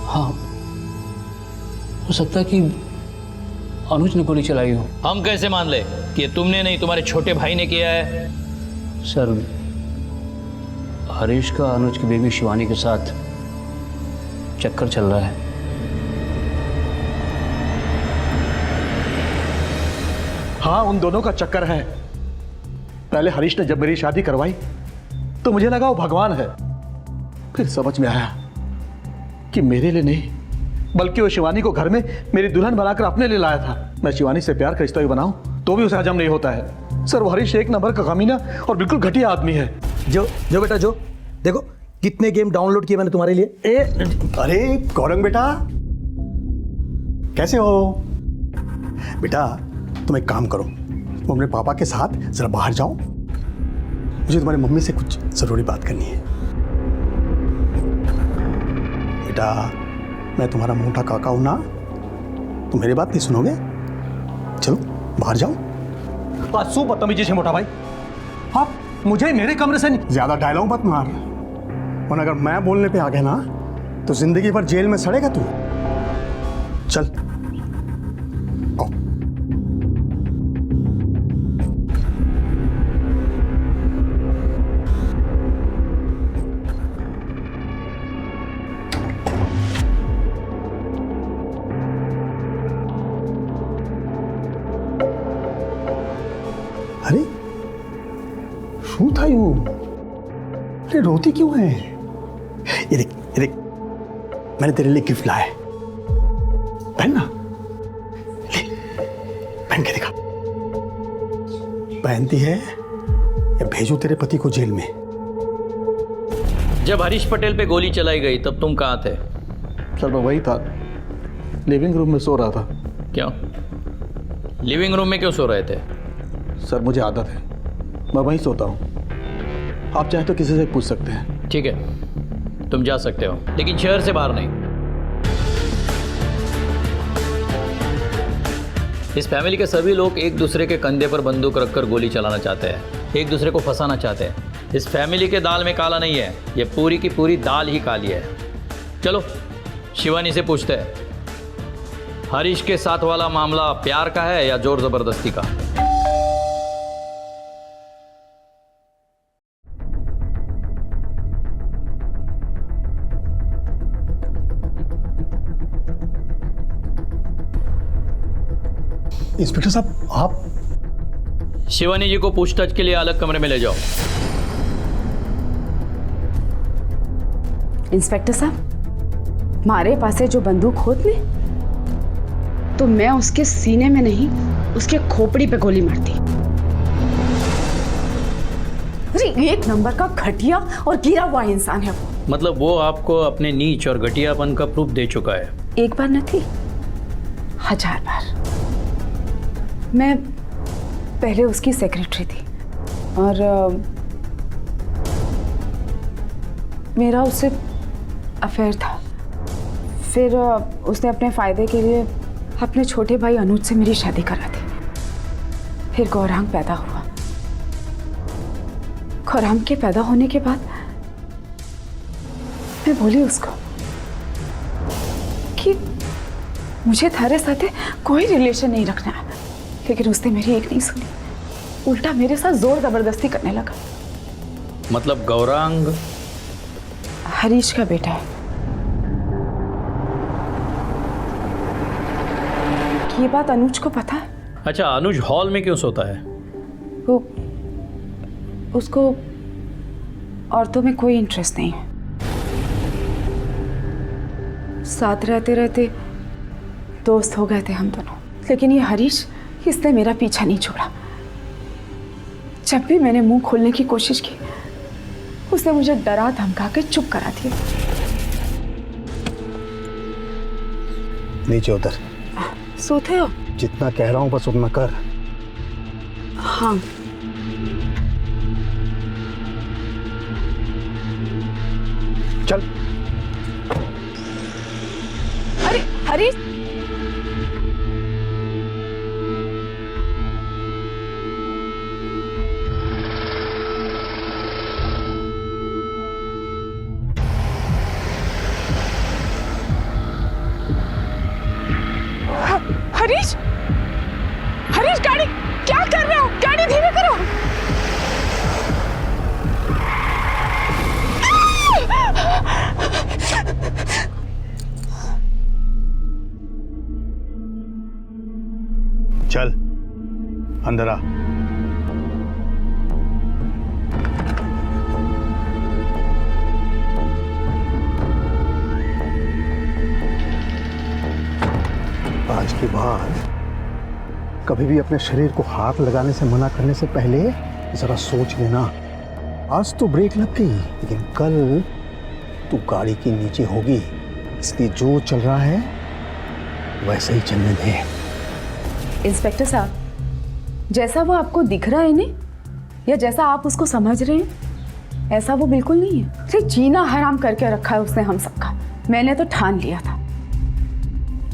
हाँ, हो सकता है कि अनुज ने गोली चलाई हो। हम कैसे मान ले कि ये तुमने नहीं तुम्हारे छोटे भाई ने किया है? सर हरीश का अनुज की बेबी शिवानी के साथ चक्कर चल रहा है। हाँ, उन दोनों का चक्कर है। पहले हरीश ने जब मेरी शादी करवाई तो मुझे लगा वो भगवान है, फिर समझ में आया कि मेरे लिए नहीं बल्कि वो शिवानी को घर में मेरी दुल्हन बनाकर अपने लिए लाया था। मैं शिवानी से प्यार का रिश्ता भी बनाऊं तो भी उसे हजम नहीं होता है। सर वो हरीश एक नंबर का कमीना और बिल्कुल घटिया आदमी है। जो बेटा जो देखो कितने गेम डाउनलोड किए मैंने तुम्हारे लिए। अरे गौरंग बेटा, कैसे हो बेटा? तुम एक काम करो, तुम अपने पापा के साथ जरा बाहर जाओ, मुझे तुम्हारी मम्मी से कुछ जरूरी बात करनी है। बेटा मैं तुम्हारा मोटा काका हूं ना, तुम मेरी बात नहीं सुनोगे? चलो बाहर जाओ। आज सो बदतमीजी से मोटा भाई, आप मुझे मेरे कमरे से नहीं। ज्यादा डायलॉग मत मार, और अगर मैं बोलने पे आ गया ना तो जिंदगी भर जेल में सड़ेगा तू। चल आओ। अरे शू था यू? अरे रोती क्यों है? ये देख मैंने तेरे लिए गिफ्ट लाया है, पहन ना। ले पहन के दिखा, पहनती है या भेजो तेरे पति को जेल में? जब हरीश पटेल पे गोली चलाई गई तब तुम कहाँ थे? सर मैं वही था, लिविंग रूम में सो रहा था। क्यों लिविंग रूम में क्यों सो रहे थे? सर मुझे आदत है, मैं वहीं सोता हूँ। आप चाहे तो किसी से पूछ सकते हैं। ठीक है, तुम जा सकते हो, लेकिन शहर से बाहर नहीं। इस फैमिली के सभी लोग एक दूसरे के कंधे पर बंदूक रखकर गोली चलाना चाहते हैं, एक दूसरे को फंसाना चाहते हैं। इस फैमिली के दाल में काला नहीं है, ये पूरी की पूरी दाल ही काली है। चलो शिवानी से पूछते हैं, हरीश के साथ वाला मामला प्यार का है या जोर जबरदस्ती का? इंस्पेक्टर साहब आप शिवानी जी को पूछताछ के लिए अलग कमरे में ले जाओ। इंस्पेक्टर साहब, मारे पासे जो बंदूक होत ने, तो मैं उसके सीने में नहीं, उसके खोपड़ी पे गोली मारती। अरे एक नंबर का घटिया और गिरा हुआ इंसान है वो। मतलब वो आपको अपने नीच और घटियापन का प्रूफ दे चुका है। एक बार न थी, 1000 बार। मैं पहले उसकी सेक्रेटरी थी और मेरा उससे अफेयर था। फिर उसने अपने फ़ायदे के लिए अपने छोटे भाई अनुज से मेरी शादी करा दी। फिर गौरांग पैदा हुआ। गौरांग के पैदा होने के बाद मैं बोली उसको कि मुझे थारे साथे कोई रिलेशन नहीं रखना है, लेकिन उसने मेरी एक नहीं सुनी, उल्टा मेरे साथ जोर जबरदस्ती करने लगा। मतलब गौरांग हरीश का बेटा है। ये बात अनुज को पता है। अच्छा, अनुज हॉल में क्यों सोता है? वो उसको औरतों में कोई इंटरेस्ट नहीं है। साथ रहते रहते दोस्त हो गए थे हम दोनों, लेकिन ये हरीश, इसने मेरा पीछा नहीं छोड़ा। जब भी मैंने मुंह खोलने की कोशिश की, उसने मुझे डरा धमका के चुप करा दिया। नीचे उतर। सोते हो? जितना कह रहा हूं बस उतना कर। हाँ। चल। अरे हरीश, हरीश, हरीश, गाड़ी क्या कर रहे हो? गाड़ी धीरे करो। चल अंदर आ। आज के बाद कभी भी अपने शरीर को हाथ लगाने से मना करने से पहले जरा सोच लेना। आज तो ब्रेक लग गई, लेकिन कल तू गाड़ी के नीचे होगी, इसलिए जो चल रहा है वैसे ही चलने दे। इंस्पेक्टर साहब, जैसा वो आपको दिख रहा है ना, या जैसा आप उसको समझ रहे हैं, ऐसा वो बिल्कुल नहीं है। अरे जीना हराम करके रखा है उसने हम सबका। मैंने तो ठान लिया था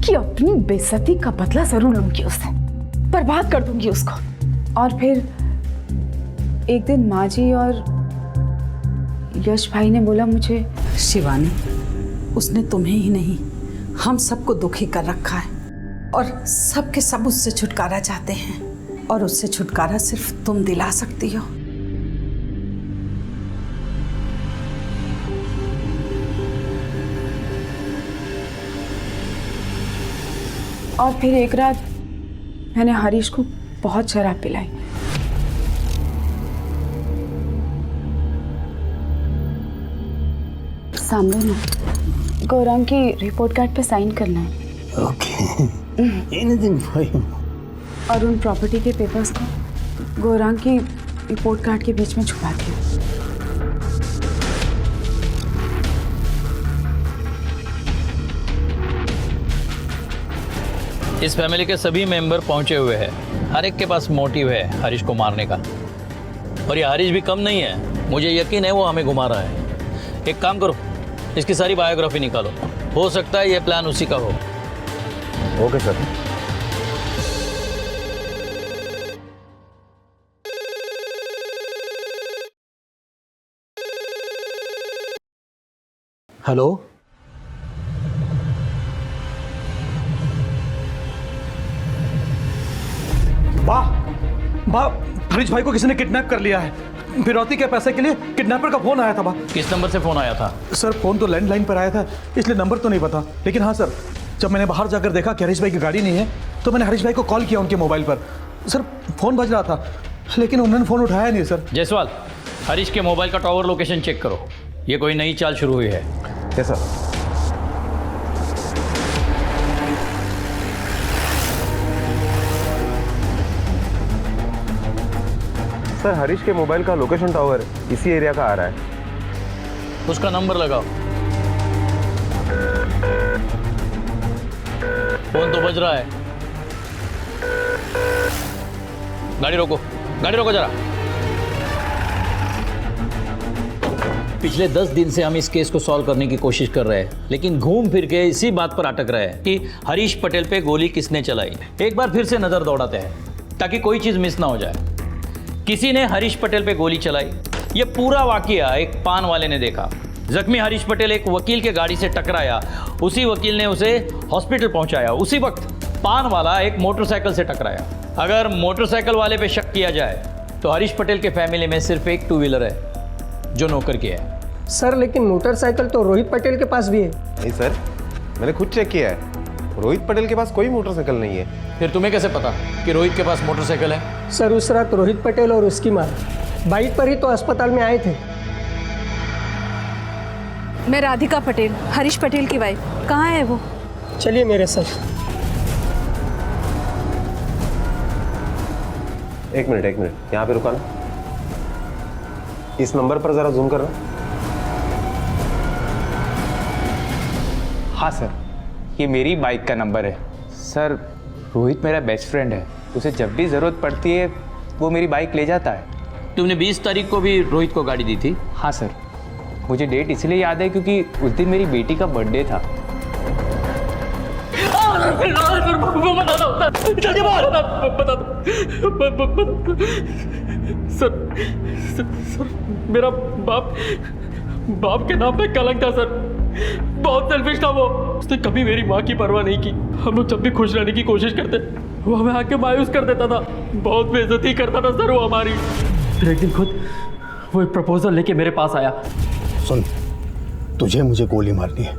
कि अपनी बेइज्जती का बदला जरूर लूंगी उससे, बर्बाद कर दूंगी उसको। और फिर एक दिन माँ जी और यश भाई ने बोला मुझे, शिवानी, उसने तुम्हें ही नहीं हम सबको दुखी कर रखा है और सब के सब उससे छुटकारा चाहते हैं, और उससे छुटकारा सिर्फ तुम दिला सकती हो। और फिर एक रात मैंने हरीश को बहुत शराब पिलाई। सामने ना गौरांग की रिपोर्ट कार्ड पे साइन करना है। ओके। Anything for you. और उन प्रॉपर्टी के पेपर्स को गौरांग की रिपोर्ट कार्ड के बीच में छुपा दिया। इस फैमिली के सभी मेंबर पहुंचे हुए हैं। हर एक के पास मोटिव है हरीश को मारने का, और ये हरीश भी कम नहीं है। मुझे यकीन है वो हमें घुमा रहा है। एक काम करो, इसकी सारी बायोग्राफी निकालो, हो सकता है ये प्लान उसी का हो। Okay sir. हेलो, बा हरीश भाई को किसी ने किडनैप कर लिया है। फिरौती के पैसे के लिए किडनैपर का फोन आया था। बा किस नंबर से फोन आया था? सर फोन तो लैंडलाइन पर आया था, इसलिए नंबर तो नहीं पता, लेकिन हाँ सर, जब मैंने बाहर जाकर देखा कि हरीश भाई की गाड़ी नहीं है तो मैंने हरीश भाई को कॉल किया उनके मोबाइल पर। सर फ़ोन बज रहा था लेकिन उन्होंने फ़ोन उठाया नहीं सर। जायसवाल, हरीश के मोबाइल का टावर लोकेशन चेक करो। ये कोई नई चाल शुरू हुई है। Yes sir. सर हरीश के मोबाइल का लोकेशन टावर इसी एरिया का आ रहा है। उसका नंबर लगाओ। फोन तो बज रहा है। गाड़ी रोको जरा। पिछले 10 दिन से हम इस केस को सॉल्व करने की कोशिश कर रहे हैं, लेकिन घूम फिर के इसी बात पर अटक रहे हैं कि हरीश पटेल पे गोली किसने चलाई। एक बार फिर से नजर दौड़ाते हैं ताकि कोई चीज मिस ना हो जाए। किसी ने हरीश पटेल पे गोली चलाई। ये पूरा वाकया एक पान वाले ने देखा। जख्मी हरीश पटेल एक वकील के गाड़ी से टकराया, उसी वकील ने उसे हॉस्पिटल पहुंचाया। उसी वक्त पान वाला एक मोटरसाइकिल से टकराया। अगर मोटरसाइकिल वाले पे शक किया जाए तो हरीश पटेल के फैमिली में सिर्फ एक 2 व्हीलर है जो नौकर की है। सर लेकिन मोटरसाइकिल तो रोहित पटेल के पास भी है। नहीं सर, मैंने खुद चेक किया है, रोहित पटेल के पास कोई मोटरसाइकिल नहीं है। फिर तुम्हें कैसे पता कि रोहित के पास मोटरसाइकिल है? सर उस रात रोहित पटेल और उसकी माँ बाइक पर ही तो अस्पताल में आए थे। मैं राधिका पटेल, हरीश पटेल की वाइफ। कहाँ है वो? चलिए मेरे साथ। एक मिनट यहाँ पे रुका ना। इस नंबर पर जरा जूम करना। हाँ सर, ये मेरी बाइक का नंबर है। सर रोहित मेरा बेस्ट फ्रेंड है, उसे जब भी ज़रूरत पड़ती है वो मेरी बाइक ले जाता है। तुमने 20 तारीख को भी रोहित को गाड़ी दी थी? हाँ सर, मुझे डेट इसलिए याद है क्योंकि उस दिन मेरी बेटी का बर्थडे था। सर मेरा बाप के नाम पे कलंक था सर। बहुत सेल्फिश था वो। उसने कभी मेरी माँ की परवाह नहीं की। हम लोग जब भी खुश रहने की कोशिश करते वो हमें आके मायूस कर देता था। बहुत बेइज्जती करता था सर वो हमारी। फिर एक दिन खुद वो एक प्रपोजल लेके मेरे पास आया। सुन, तुझे मुझे गोली मारनी है।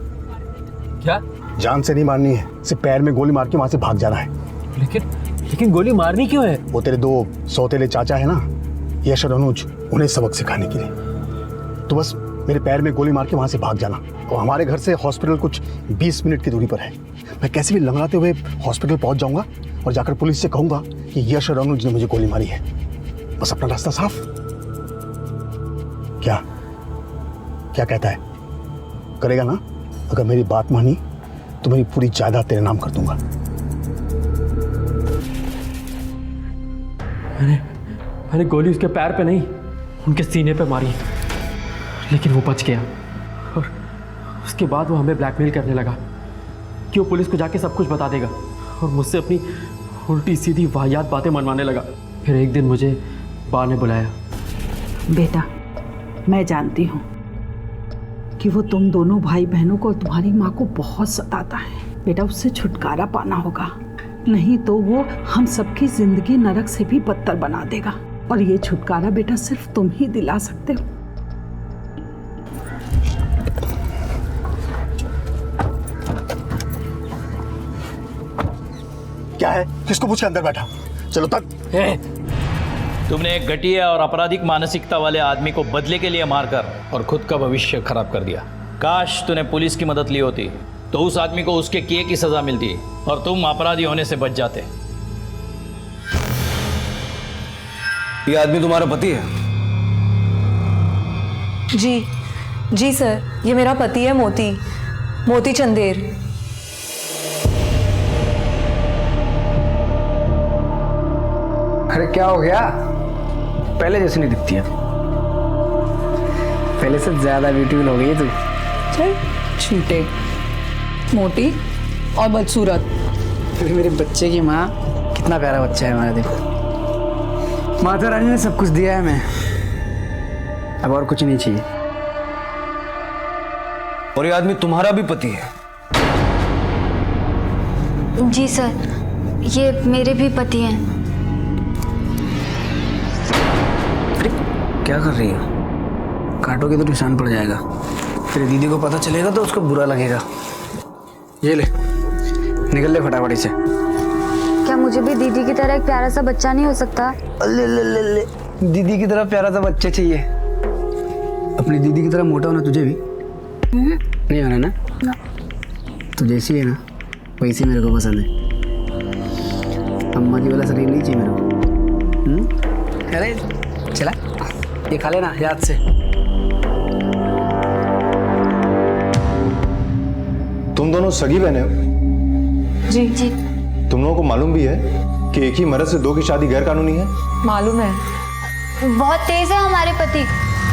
क्या? जान से नहीं मारनी है, सिर्फ पैर में गोली मार के वहां से भाग जाना है। लेकिन गोली मारनी क्यों है? वो तेरे 2 सौतेले चाचा है ना, यश और अनुज, उन्हें सबक सिखाने के लिए। तो बस मेरे पैर में गोली मार के वहां से भाग जाना। और हमारे घर से हॉस्पिटल कुछ 20 मिनट की दूरी पर है। मैं कैसे भी लंगड़ाते हुए हॉस्पिटल पहुंच जाऊंगा और जाकर पुलिस से कहूंगा कि यश और अनुज ने मुझे गोली मारी है। बस अपना रास्ता साफ। क्या क्या कहता है? करेगा ना? अगर मेरी बात मानी तो मेरी पूरी जायदाद तेरे नाम कर दूंगा। मैंने गोली उसके पैर पे नहीं, उनके सीने पे मारी, लेकिन वो बच गया। और उसके बाद वो हमें ब्लैकमेल करने लगा कि वो पुलिस को जाके सब कुछ बता देगा और मुझसे अपनी उल्टी सीधी वाहियात बातें मनवाने लगा। फिर एक दिन मुझे बा ने बुलाया। बेटा, मैं जानती हूँ कि वो तुम दोनों भाई बहनों को और तुम्हारी माँ को बहुत सताता है। बेटा, उससे छुटकारा पाना होगा, नहीं तो वो हम सबकी जिंदगी नरक से भी बदतर बना देगा। और ये छुटकारा बेटा सिर्फ तुम ही दिला सकते हो। क्या है? किसको पूछ के अंदर बैठा? चलो तक। तुमने एक घटिया और आपराधिक मानसिकता वाले आदमी को बदले के लिए मारकर और खुद का भविष्य खराब कर दिया। काश तूने पुलिस की मदद ली होती तो उस आदमी को उसके किए की सजा मिलती और तुम अपराधी होने से बच जाते। ये आदमी तुम्हारा पति है? जी सर, ये मेरा पति है, मोती चंदेर। अरे क्या हो गया? पहले जैसी नहीं दिखती है, पहले से ज्यादा ब्यूटीफुल हो गई है तू। चल छूटे, मोटी और बदसूरत। मेरे बच्चे की माँ, कितना प्यारा बच्चा है हमारा। देखो, माता रानी ने सब कुछ दिया है, मैं अब और कुछ नहीं चाहिए। और ये आदमी तुम्हारा भी पति है? जी सर, ये मेरे भी पति हैं। अरे क्या कर रही है? काटोगे तो निशान पड़ जाएगा, फिर दीदी को पता चलेगा तो उसको बुरा लगेगा। ये ले, निकल ले फटाफट से। मुझे भी दीदी की तरह एक प्यारा सा बच्चा नहीं हो सकता? ले ले ले ले, दीदी की तरह प्यारा सा बच्चा चाहिए। अपनी दीदी की तरह मोटा होना तुझे भी नहीं होना ना? तो जैसी है ना वैसी मेरे को पसंद है। अम्मा की वाला शरीर नहीं चाहिए मेरे को। अरे चला, ये खा लेना याद से। तुम दोनों सगी बहने हो? जी जी तुम लोगों को मालूम भी है कि एक ही मर्द से दो की शादी गैर कानूनी है? मालूम है। बहुत तेज है हमारे पति,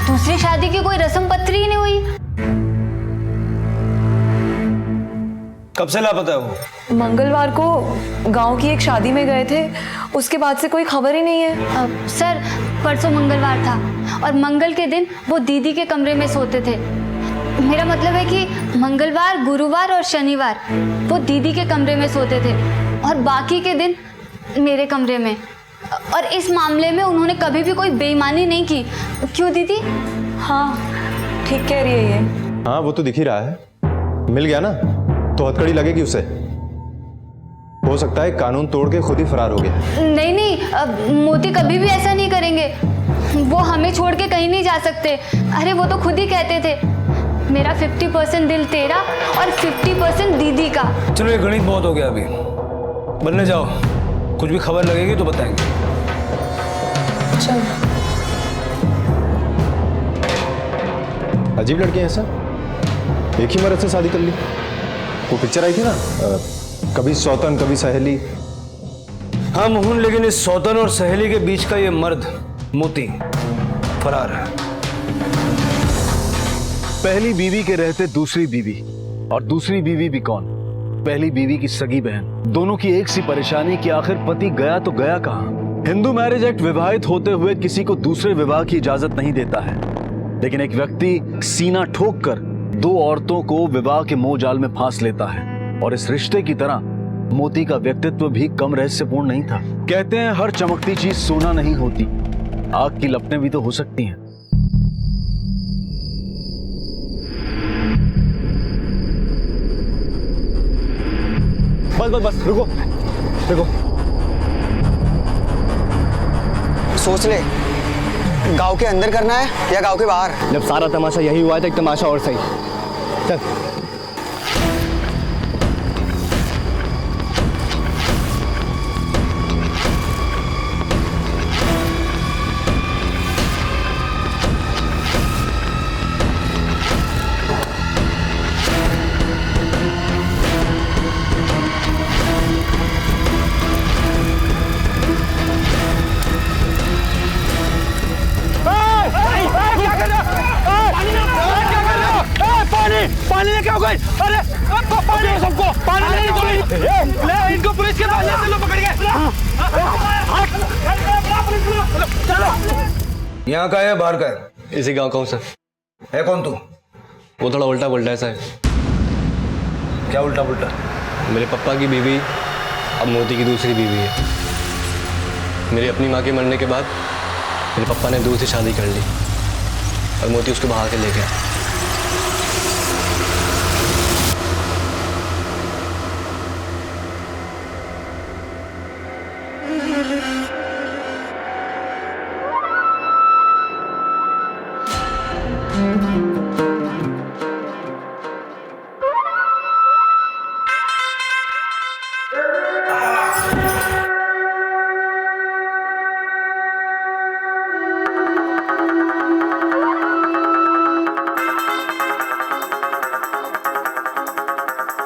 दूसरी शादी की कोई रस्म पत्री ही नहीं हुई। कब से लापता है वो? मंगलवार को गांव की एक शादी में गए थे, उसके बाद से कोई खबर ही नहीं है। सर परसों मंगलवार था और मंगल के दिन वो दीदी के कमरे में सोते थे। मेरा मतलब है कि मंगलवार, गुरुवार और शनिवार वो दीदी के कमरे में सोते थे और बाकी के दिन मेरे कमरे में। और इस मामले में उन्होंने कभी भी कोई बेईमानी नहीं की। क्यों दीदी? हाँ ठीक कह रही है ये। हाँ वो तो दिख ही रहा है। मिल गया ना तो हथकड़ी लगेगी उसे। हो सकता है कानून तोड़ के खुद ही फरार हो गया। नहीं नहीं, मोती कभी भी ऐसा नहीं करेंगे। वो हमें छोड़ के कहीं नहीं जा सकते। अरे वो तो खुद ही कहते थे मेरा 50% दिल तेरा और 50% दीदी का। चलो ये गणित बहुत हो गया, अभी बनने जाओ। कुछ भी खबर लगेगी तो बताएंगे। चल। अजीब लड़के हैं सर, एक ही मर्द से शादी कर ली। वो पिक्चर आई थी ना, कभी सौतन कभी सहेली। हाँ मोहन, लेकिन इस सौतन और सहेली के बीच का ये मर्द मोती फरार है। पहली बीवी के रहते दूसरी बीवी, और दूसरी बीवी भी कौन? पहली बीवी की सगी बहन। दोनों की एक सी परेशानी कि आखिर पति गया तो गया कहां। हिंदू मैरिज एक्ट विवाहित होते हुए किसी को दूसरे विवाह की इजाजत नहीं देता है, लेकिन एक व्यक्ति सीना ठोक कर दो औरतों को विवाह के मोह जाल में फांस लेता है। और इस रिश्ते की तरह मोती का व्यक्तित्व भी कम रहस्यपूर्ण नहीं था। कहते हैं हर चमकती चीज सोना नहीं होती, आग की लपटें भी तो हो सकती हैं। बस बस बस रुको रुको, सोच ले, गांव के अंदर करना है या गांव के बाहर? जब सारा तमाशा यही हुआ है तो एक तमाशा और सही। चल। पानी लेके आओ गए। अरे पानी सबको पानी ले इनको पुलिस के पास ले लो, पकड़ के। चलो। यहाँ का है बाहर का है? इसी गांव का हूँ सर। है कौन तू? वो थोड़ा उल्टा पुल्टा है सर। क्या उल्टा पुल्टा? मेरे पापा की बीवी अब मोती की दूसरी बीवी है। मेरी अपनी माँ के मरने के बाद मेरे पापा ने दूसरी शादी कर ली और मोती उसको बहा के ले गया।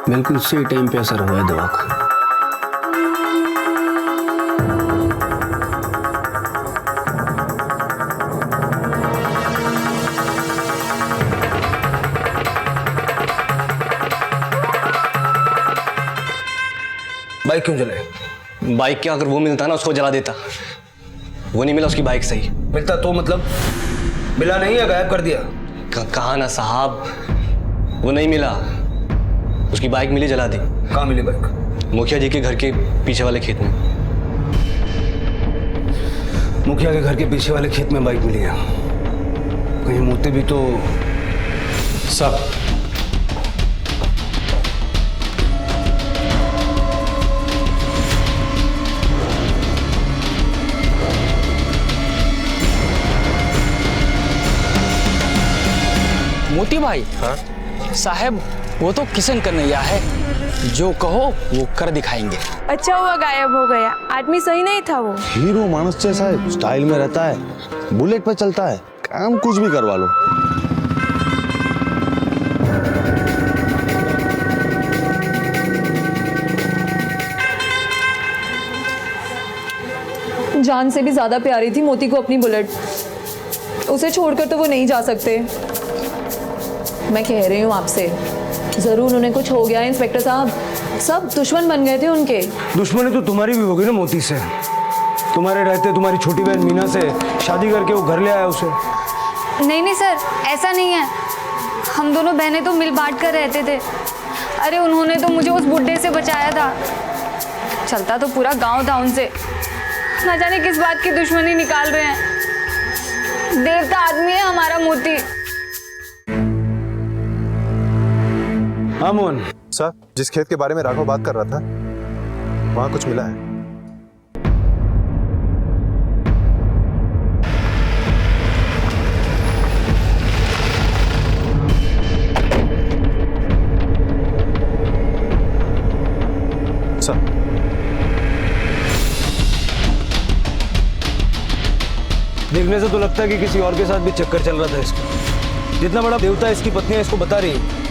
बिल्कुल सही टाइम पे असर हुआ है दवा का। बाइक क्यों जलाए? बाइक क्या, अगर वो मिलता ना उसको जला देता। वो नहीं मिला, उसकी बाइक सही। मिलता तो मतलब? मिला नहीं या गायब कर दिया? कहा ना साहब, वो नहीं मिला। उसकी बाइक मिली, जला दी। कहाँ मिली बाइक? मुखिया जी के घर के पीछे वाले खेत में। मुखिया के घर के पीछे वाले खेत में बाइक मिली है। कहीं मोती भी तो सब। मोती भाई। हाँ? साहब वो तो किशन कन्हैया है, जो कहो वो कर दिखाएंगे। अच्छा हुआ गायब हो गया, आदमी सही नहीं था वो। हीरो मानस जैसा है, स्टाइल में रहता है, बुलेट पे चलता है, काम कुछ भी करवा लो। जान से भी ज्यादा प्यारी थी मोती को अपनी बुलेट, उसे छोड़कर तो वो नहीं जा सकते। मैं कह रही हूँ आपसे, जरूर उन्हें कुछ हो गया है इंस्पेक्टर साहब, सब दुश्मन बन गए थे उनके। दुश्मनी तो तुम्हारी भी होगी ना मोती से। तुम्हारे रहते तुम्हारी छोटी बहन मीना से शादी करके वो घर ले आया उसे। नहीं नहीं सर, ऐसा नहीं है, हम दोनों बहनें तो मिल बांट कर रहते थे। अरे उन्होंने तो मुझे उस बुड्ढे से बचाया था, चलता तो पूरा गांव था उनसे। ना जाने किस बात की दुश्मनी निकाल रहे हैं। देवता आदमी है हमारा मोती। हाँ मोहन। सर, जिस खेत के बारे में राघव बात कर रहा था, वहां कुछ मिला है। सर, देखने से तो लगता है कि किसी और के साथ भी चक्कर चल रहा था इसका। जितना बड़ा देवता इसकी पत्नी इसको बता रही है,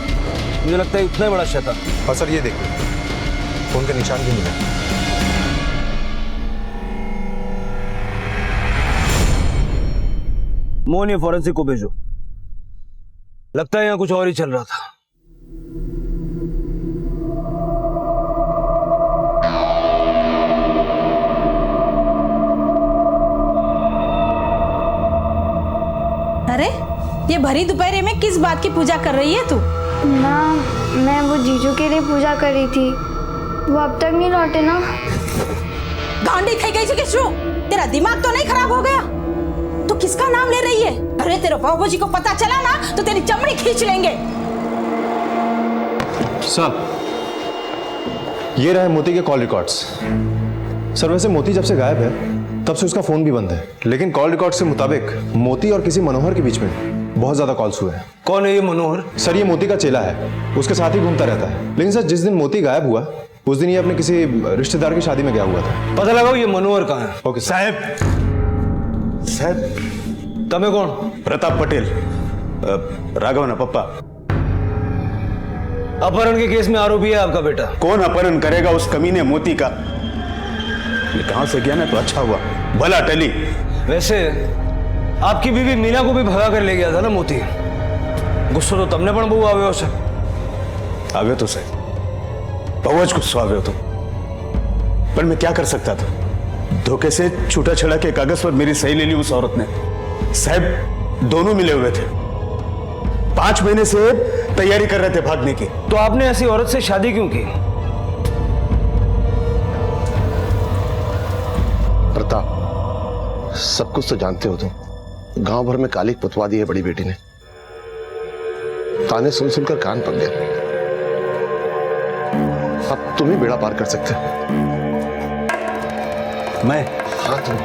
मुझे लगता है इतना ही बड़ा शैतान। और सर ये देखिए, फोन के निशान भी मिले। मोहन, ये फॉरेंसिक को भेजो, लगता है यहाँ कुछ और ही चल रहा था। अरे ये भरी दोपहर में किस बात की पूजा कर रही है तू? माँ, मैं वो जीजू के लिए पूजा कर रही थी, वो अब तक नहीं लौटे ना। गांडी थई गई थी किसू? तेरा दिमाग तो नहीं खराब हो गया? तू किसका नाम ले रही है? अरे तेरे बाबूजी को पता चला ना तो तेरी चमड़ी खींच लेंगे। सर, ये रहे मोती के कॉल रिकॉर्ड्स। सर, वैसे मोती जब से गायब है तब से उसका फोन भी बंद है, लेकिन कॉल रिकॉर्ड के मुताबिक मोती और किसी मनोहर के बीच में बहुत ज्यादा कॉल्स हुए हैं। कौन है ये मनोहर? सर, ये मोती का चेला है, उसके साथ ही घूमता रहता है। लेकिन सर, जिस दिन मोती गायब हुआ उस दिन ये अपने किसी रिश्तेदार की शादी में गया हुआ था। पता लगाओ ये मनोहर कहाँ है। ओके साहब, तमें कौन? प्रताप पटेल, राघव ना पप्पा। अपहरण के केस में आरोपी है आपका बेटा। कौन अपहरण करेगा उस कमीने मोती का? गांव से गया ना तो अच्छा हुआ, भला टली। वैसे आपकी बीवी मीना को भी भगा कर ले गया था ना मोती। गुस्सा तो तमने पण बहु आव्यो छे। आव्यो तो सही, बहुत गुस्सा आव्यो तो, पर मैं क्या कर सकता था? धोखे से छूटा छड़ा के कागज पर मेरी सही ले ली उस औरत ने। साहब, दोनों मिले हुए थे, 5 महीने से तैयारी कर रहे थे भागने की। तो आपने ऐसी औरत से शादी क्यों की? प्रताप, सब कुछ तो जानते हो तुम। गांव भर में कालिक पुतवा दी है बड़ी बेटी ने। ताने सुन सुनकर कान पक गए। अब तुम ही बेड़ा पार कर सकते हो। मैं? हाँ, तुम।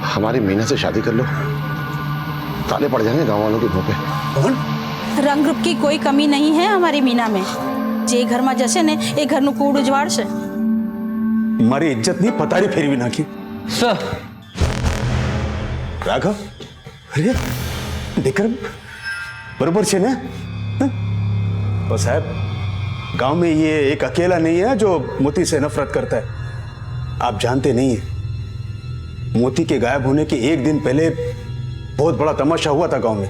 हमारी मीना से शादी कर लो, ताले पड़ जाएंगे गांव वालों के मुंह पे। रंग रूप की कोई कमी नहीं है हमारी मीना में। जे घर में जैसे ने एक घर नु कूड़ उजवाड़ से मारी इज्जत नहीं पतारी फेरवी नाखी। सर, राघव, अरे विक्रम बरोबर से ना? और साहब, गांव में ये एक अकेला नहीं है जो मोती से नफरत करता है। आप जानते नहीं है, मोती के गायब होने के एक दिन पहले बहुत बड़ा तमाशा हुआ था गांव में।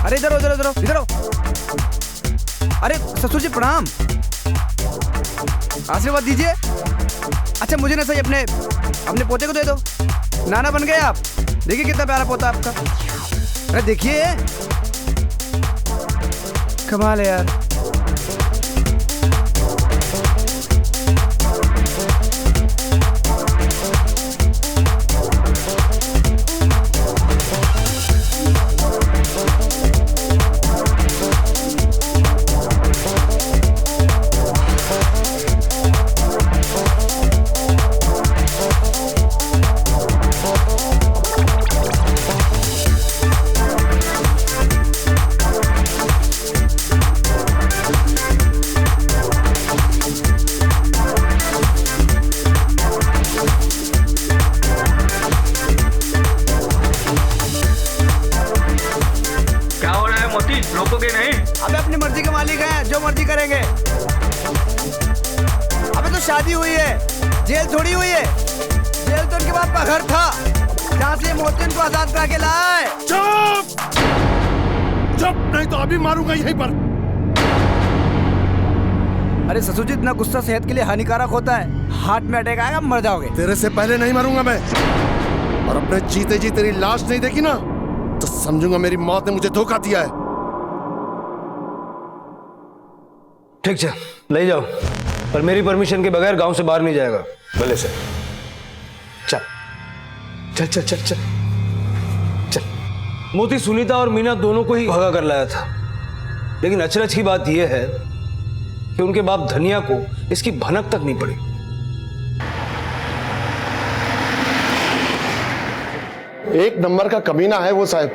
अरे इधर इधर इधर इधर। अरे ससुर जी प्रणाम। आशीर्वाद दीजिए। अच्छा मुझे ना सही अपने पोते को दे दो। नाना बन गए आप। देखिए कितना प्यारा पोता आपका। अरे देखिए, कमाल है यार। रोकोगे नहीं? अबे अपनी मर्जी के मालिक हैं, जो मर्जी करेंगे। अबे तो शादी हुई है, जेल थोड़ी हुई है। जेल तो उनके बाप का घर था, जहाँ से मोहसिन को आजाद करा के लाए। चुप! चुप, नहीं तो अभी मारूंगा यहीं पर। अरे ससुर जी, इतना गुस्सा सेहत के लिए हानिकारक होता है। हार्ट में अटैक आएगा, मर जाओगे। तेरे से पहले नहीं मरूंगा मैं। और अपने जीते जी तेरी लाश नहीं देखी ना, तो समझूंगा मेरी मौत ने मुझे धोखा दिया है। ठीक है, ले जाओ, पर मेरी परमिशन के बगैर गांव से बाहर नहीं जाएगा। भले सर। चल चल चल चल चल चल। मोती सुनीता और मीना दोनों को ही भगा कर लाया था, लेकिन अचरज की बात यह है कि उनके बाप धनिया को इसकी भनक तक नहीं पड़ी। एक नंबर का कमीना है वो साहब,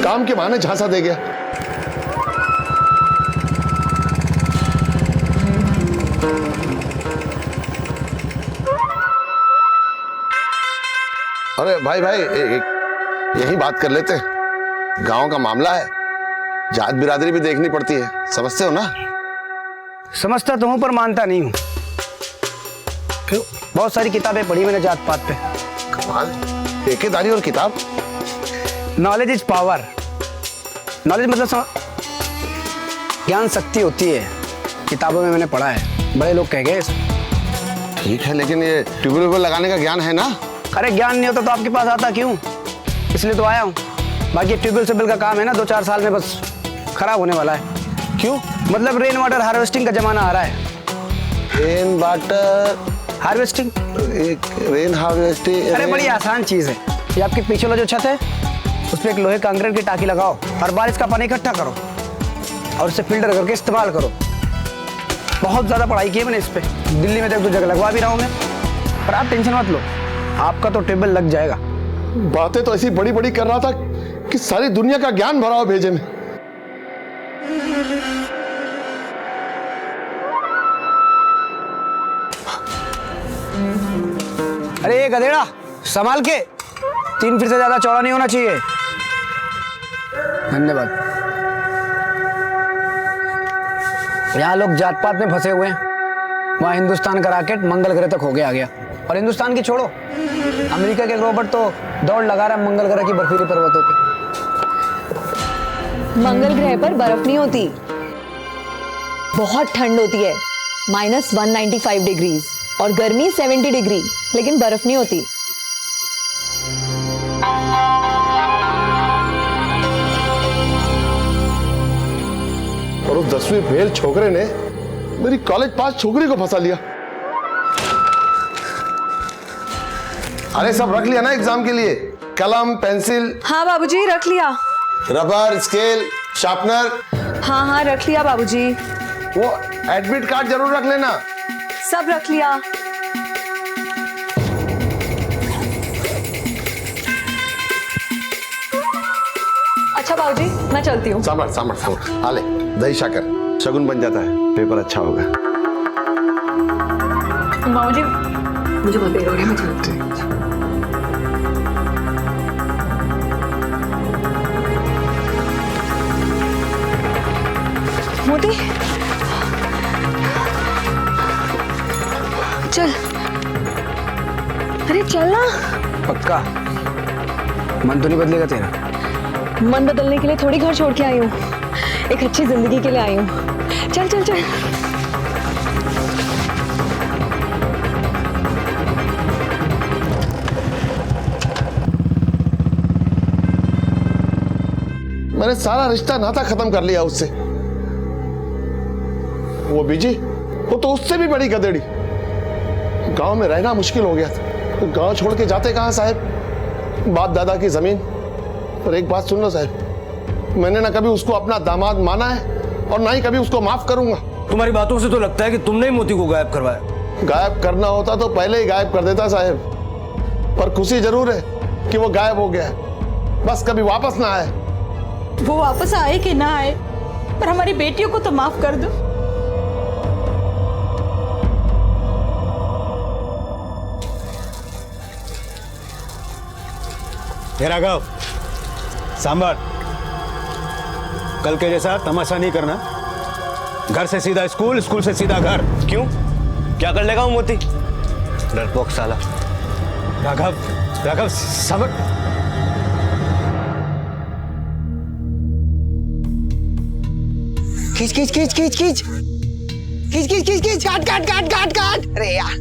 काम के बहाने झांसा दे गया। अरे भाई यही बात कर लेते हैं। गांव का मामला है, जात बिरादरी भी देखनी पड़ती है, समझते हो ना? समझता तो हूं पर मानता नहीं हूं। बहुत सारी किताबें पढ़ी मैंने जात पात पे। कमाल, ठेकेदारी और किताब। Knowledge is power. नॉलेज मतलब ज्ञान शक्ति होती है। किताबों में मैंने पढ़ा है, बड़े लोग कह गए। ठीक है, लेकिन ये ट्यूबवेल लगाने का ज्ञान है ना? अरे ज्ञान नहीं होता तो आपके पास आता क्यों? इसलिए तो आया हूँ। बाकी ट्यूबवेल से बिल का काम है ना, 2-4 साल में बस खराब होने वाला है। क्यों? मतलब रेन वाटर हार्वेस्टिंग का जमाना आ रहा है। Rain water harvesting? Rain harvesting? अरे बड़ी आसान चीज है। ये आपके पीछे वाला जो छत है, उस पर एक लोहे कंक्रीट की टाकी लगाओ और बारिश का पानी इकट्ठा करो और उसे फिल्टर करके इस्तेमाल करो। बहुत ज्यादा पढ़ाई की है मैंने इस पे। दिल्ली में तो 1-2 जगह लगवा भी रहा हूँ मैं। पर आप टेंशन मत लो, आपका तो टेबल लग जाएगा। बातें तो ऐसी बड़ी बड़ी कर रहा था कि सारी दुनिया का ज्ञान भरा हो भेजे में। अरे ये गधेड़ा, संभाल के। 3 फीट से ज्यादा चौड़ा नहीं होना चाहिए। धन्यवाद। यहाँ लोग जात पात में फंसे हुए हैं। वहाँ हिंदुस्तान का रॉकेट मंगल ग्रह तक हो गया आ गया। और हिंदुस्तान की छोड़ो, अमेरिका के रोबोट तो दौड़ लगा रहा है मंगल ग्रह की बर्फीली पर्वतों पे। मंगल ग्रह पर बर्फ नहीं होती, बहुत ठंड होती है, -195 डिग्रीज, और गर्मी 70 डिग्री, लेकिन बर्फ नहीं होती। और उस 10वीं फेल छोकरे ने मेरी कॉलेज पास छोकरी को फंसा लिया। अरे सब रख लिया ना एग्जाम के लिए? कलम, पेंसिल? हाँ बाबूजी, रख लिया। Rubber, scale, sharpener? हाँ हाँ रख लिया बाबूजी। वो एडमिट कार्ड जरूर रख लेना। सब रख लिया। अच्छा बाबूजी, मैं चलती हूँ। सामर सामर सामर, आ ले दही शाकर, शगुन बन जाता है, पेपर अच्छा होगा। बाबूजी मुझे बहुत देर हो रही है, मैं चलती हूँ। मोती चल, अरे चल ना। पक्का? मन तो नहीं बदलेगा तेरा? मन बदलने के लिए थोड़ी घर छोड़ के आई हूँ, एक अच्छी जिंदगी के लिए आई हूँ। चल चल चल। मैंने सारा रिश्ता नाता खत्म कर लिया उससे। वो बीजी, वो तो उससे भी बड़ी गधेड़ी। गांव में रहना मुश्किल हो गया था। गांव छोड़ के जाते कहां साहब? बाप दादा की जमीन। पर एक बात सुन लो साहब, मैंने ना कभी उसको अपना दामाद माना है और ना ही कभी उसको माफ करूंगा। तुम्हारी बातों से तो लगता है कि तुमने ही मोती को गायब करवाया। गायब करना होता तो पहले ही गायब कर देता साहब। पर खुशी जरूर है कि वो गायब हो गया है, बस कभी वापस ना आए। वो वापस आए कि ना आए, पर हमारी बेटियों को तो माफ कर दो। राघव, सांभर, कल के जैसा तमाशा नहीं करना। घर से सीधा स्कूल, स्कूल से सीधा घर। क्यों? क्या कर लेगा वो मोती? डरपोक साला। राघव, राघव, सांभर। खींच खींच खींच खींच खींच खींच खींच खींच खींच काट काट काट काट काट। अरे यार,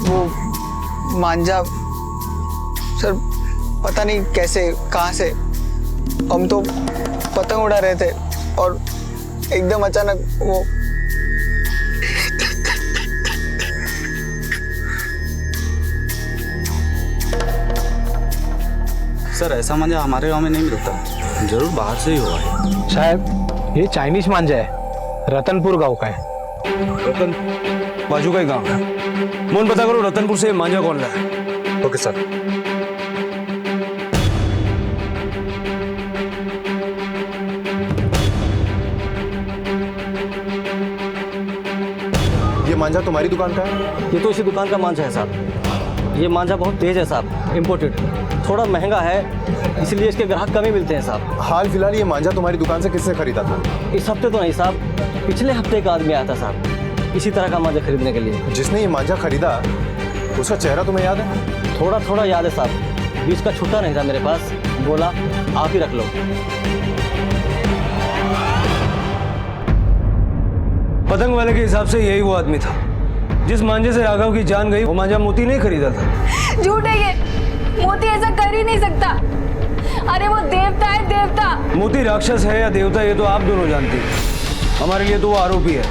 वो मांझा सर, पता नहीं कैसे कहाँ से हम तो पतंग उड़ा रहे थे और एकदम अचानक वो सर, ऐसा मांझा हमारे गांव में नहीं मिलता, जरूर बाहर से ही हुआ है। साहब, ये चाइनीज मांझा है, रतनपुर गांव का है। रतन बाजू का ही गांव है। मोहन पता करो रतनपुर से मांझा कौन लाया है। Okay sir. ये मांझा तुम्हारी दुकान का है? ये तो इसी दुकान का मांझा है साहब। ये मांझा बहुत तेज है साहब, इम्पोर्टेड, थोड़ा महंगा है, इसलिए इसके ग्राहक कम ही मिलते हैं साहब। हाल फिलहाल ये मांझा तुम्हारी दुकान से किससे खरीदा था? इस हफ्ते तो नहीं साहब, पिछले हफ्ते एक आदमी आया था साहब इसी तरह का मांझा खरीदने के लिए। जिसने ये मांझा खरीदा उसका चेहरा तुम्हें याद है? थोड़ा थोड़ा याद है साहब, बीच का छुट्टा नहीं था मेरे पास, बोला आप ही रख लो। पतंग वाले के हिसाब से यही वो आदमी था जिस मांझे से राघव की जान गई। वो मांझा मोती नहीं खरीदा था। झूठ है ये, मोती ऐसा कर ही नहीं सकता। अरे वो देवता है, देवता। मोती राक्षस है या देवता ये तो आप दोनों जानती हैं। हमारे लिए तो वो आरोपी है।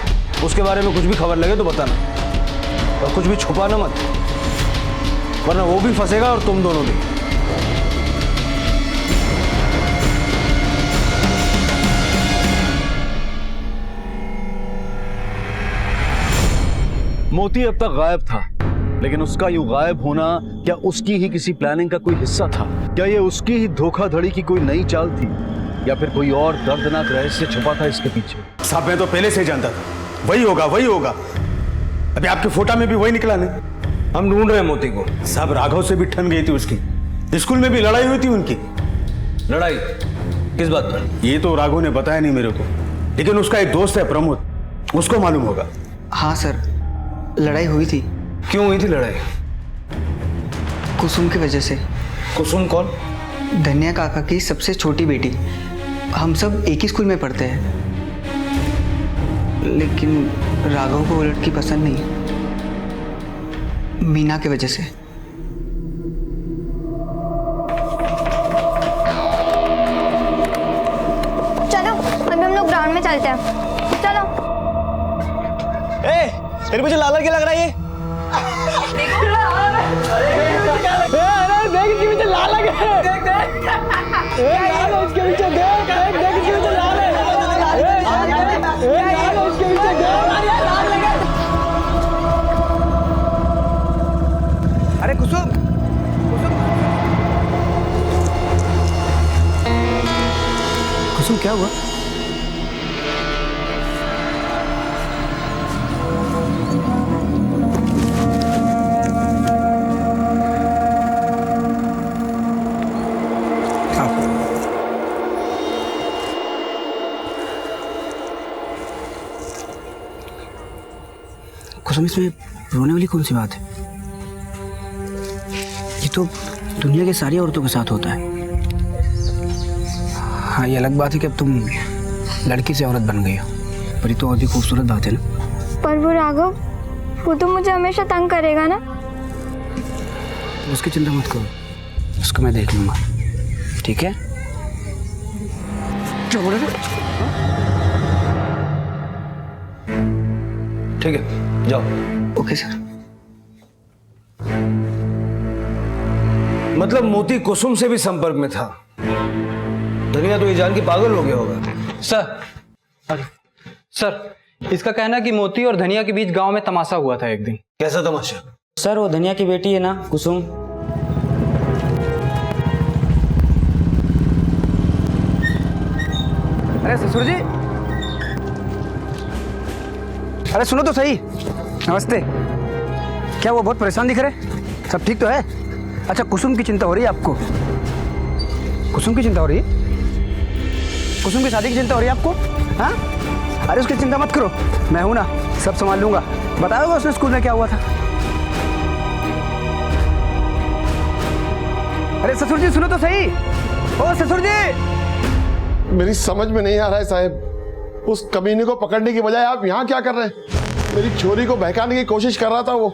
उसके बारे में कुछ भी खबर लगे तो बताना, और कुछ भी छुपाना मत, वरना वो भी फंसेगा और तुम दोनों भी। मोती अब तक गायब था, लेकिन उसका यूं गायब होना क्या उसकी ही किसी प्लानिंग का कोई हिस्सा था? क्या ये उसकी ही धोखाधड़ी की कोई नई चाल थी, या फिर कोई और दर्दनाक रहस्य छुपा था इसके पीछे? साहब, मैं तो पहले से जानता था वही होगा, वही होगा। अभी आपके फोटा में भी वही निकला नहीं। हम ढूंढ रहे हैं मोती को। साहब, राघव से भी ठन गई थी उसकी, स्कूल में भी लड़ाई हुई थी उनकी। लड़ाई किस बात पर? ये तो राघव ने बताया नहीं मेरे को, लेकिन उसका एक दोस्त है प्रमोद, उसको मालूम होगा। हाँ सर, लड़ाई हुई थी। क्यों हुई थी लड़ाई? कुसुम की वजह से। कुसुम कौन? धन्या काका की सबसे छोटी बेटी। हम सब एक ही स्कूल में पढ़ते हैं, लेकिन राघव को वो लड़की पसंद नहीं, मीना की वजह से। चलो अभी हम लोग ग्राउंड में चलते हैं, चलो। तेरे मुझे लाल क्या लग रहा है ये? अरे देख इसके पीछे लाल लगे। देख देख। लाल है इसके पीछे, देख देख देख इसके पीछे लाल है। लाल है इसके पीछे, देख लाल लगे। अरे कुसुम, कुसुम क्या हुआ? कुसुम, इसमें रोने वाली कौन सी बात है? ये तो दुनिया की सारी औरतों के साथ होता है। हाँ, ये अलग बात है कि अब तुम लड़की से औरत बन गई हो, पर ये तो और भी खूबसूरत बात है ना। पर वो राघव, वो तो मुझे हमेशा तंग करेगा ना। उसकी चिंता मत करो, उसको मैं देख लूंगा, ठीक है? क्या बोले रे? ठीक है जाओ। Okay sir. मतलब मोती कुसुम से भी संपर्क में था। धनिया तो ये जान के पागल हो गया होगा। सर इसका कहना है कि मोती और धनिया के बीच गांव में तमाशा हुआ था एक दिन। कैसा तमाशा? सर वो धनिया की बेटी है ना कुसुम, अरे ससुर जी, अरे सुनो तो सही। नमस्ते। क्या वो बहुत परेशान दिख रहे? सब ठीक तो है? अच्छा कुसुम की चिंता हो रही है आपको? कुसुम की चिंता हो रही है? कुसुम की शादी की चिंता हो रही है आपको? हाँ, अरे उसकी चिंता मत करो, मैं हूं ना, सब संभाल लूंगा। बताओगे उसने स्कूल में क्या हुआ था? अरे ससुर जी सुनो तो सही। ओ ससुर जी, मेरी समझ में नहीं आ रहा है साहब, उस कमीने को पकड़ने की बजाय आप यहाँ क्या कर रहे हैं? मेरी छोरी को बहकाने की कोशिश कर रहा था वो।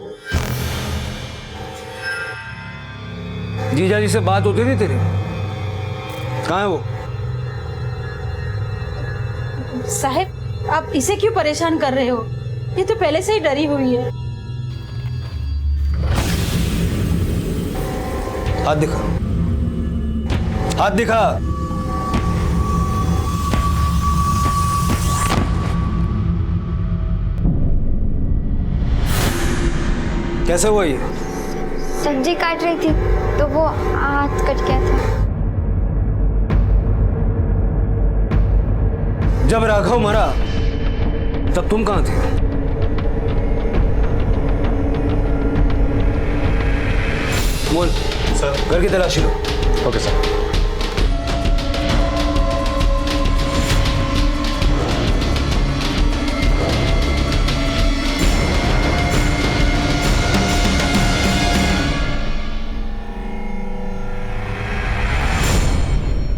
जीजा जी से बात होती थी तेरी? कहाँ है वो? साहब आप इसे क्यों परेशान कर रहे हो? ये तो पहले से ही डरी हुई है। हाथ दिखा, हाथ दिखा। कैसे हुआ ये? सब्जी काट रही थी तो वो हाथ कट गया था। जब राघव मरा तब तुम कहां थे? मोहन सर, घर की तलाशी लो। Okay sir.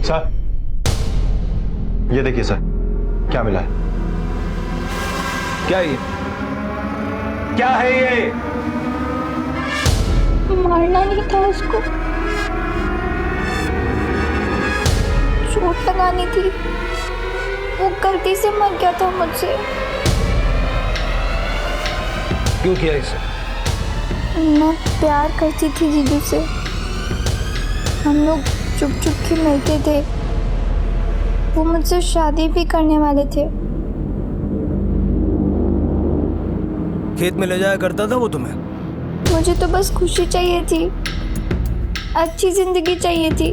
सर ये देखिए सर, क्या मिला है? क्या ये? क्या है ये? मारना नहीं था उसको, चोट लगानी थी, वो गलती से मर गया था मुझसे। क्यों किया इसे? मैं प्यार करती थी जीजू से, हम लोग चुप चुप के मिलते थे, वो मुझसे शादी भी करने वाले थे। खेत में ले जाया करता था वो तुम्हें? मुझे तो बस खुशी चाहिए थी, अच्छी जिंदगी चाहिए थी,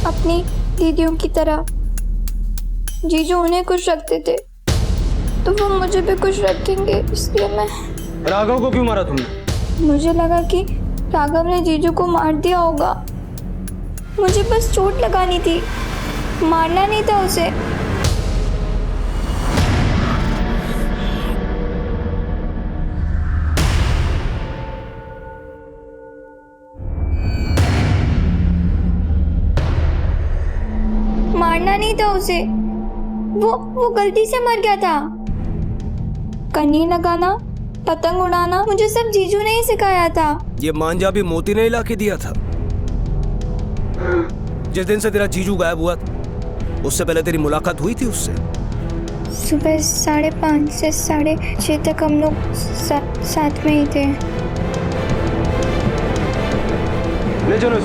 अपनी दीदियों की तरह। जीजू उन्हें खुश रखते थे तो वो मुझे भी खुश रखेंगे, इसलिए मैं। राघव को क्यों मारा तुमने? मुझे लगा कि राघव ने जीजू को मार दिया होगा, मुझे बस चोट लगानी थी, मारना नहीं था उसे। मारना नहीं था उसे, वो गलती से मर गया था। कन्नी लगाना, पतंग उड़ाना मुझे सब जीजू ने ही सिखाया था। ये मांझा भी मोती ने ला के दिया था। जिस दिन से तेरा जीजू गायब हुआ उससे पहले तेरी मुलाकात हुई थी उससे? सुबह 5:30 से 6:30 तक हम लोग साथ में ही थे। ले चलो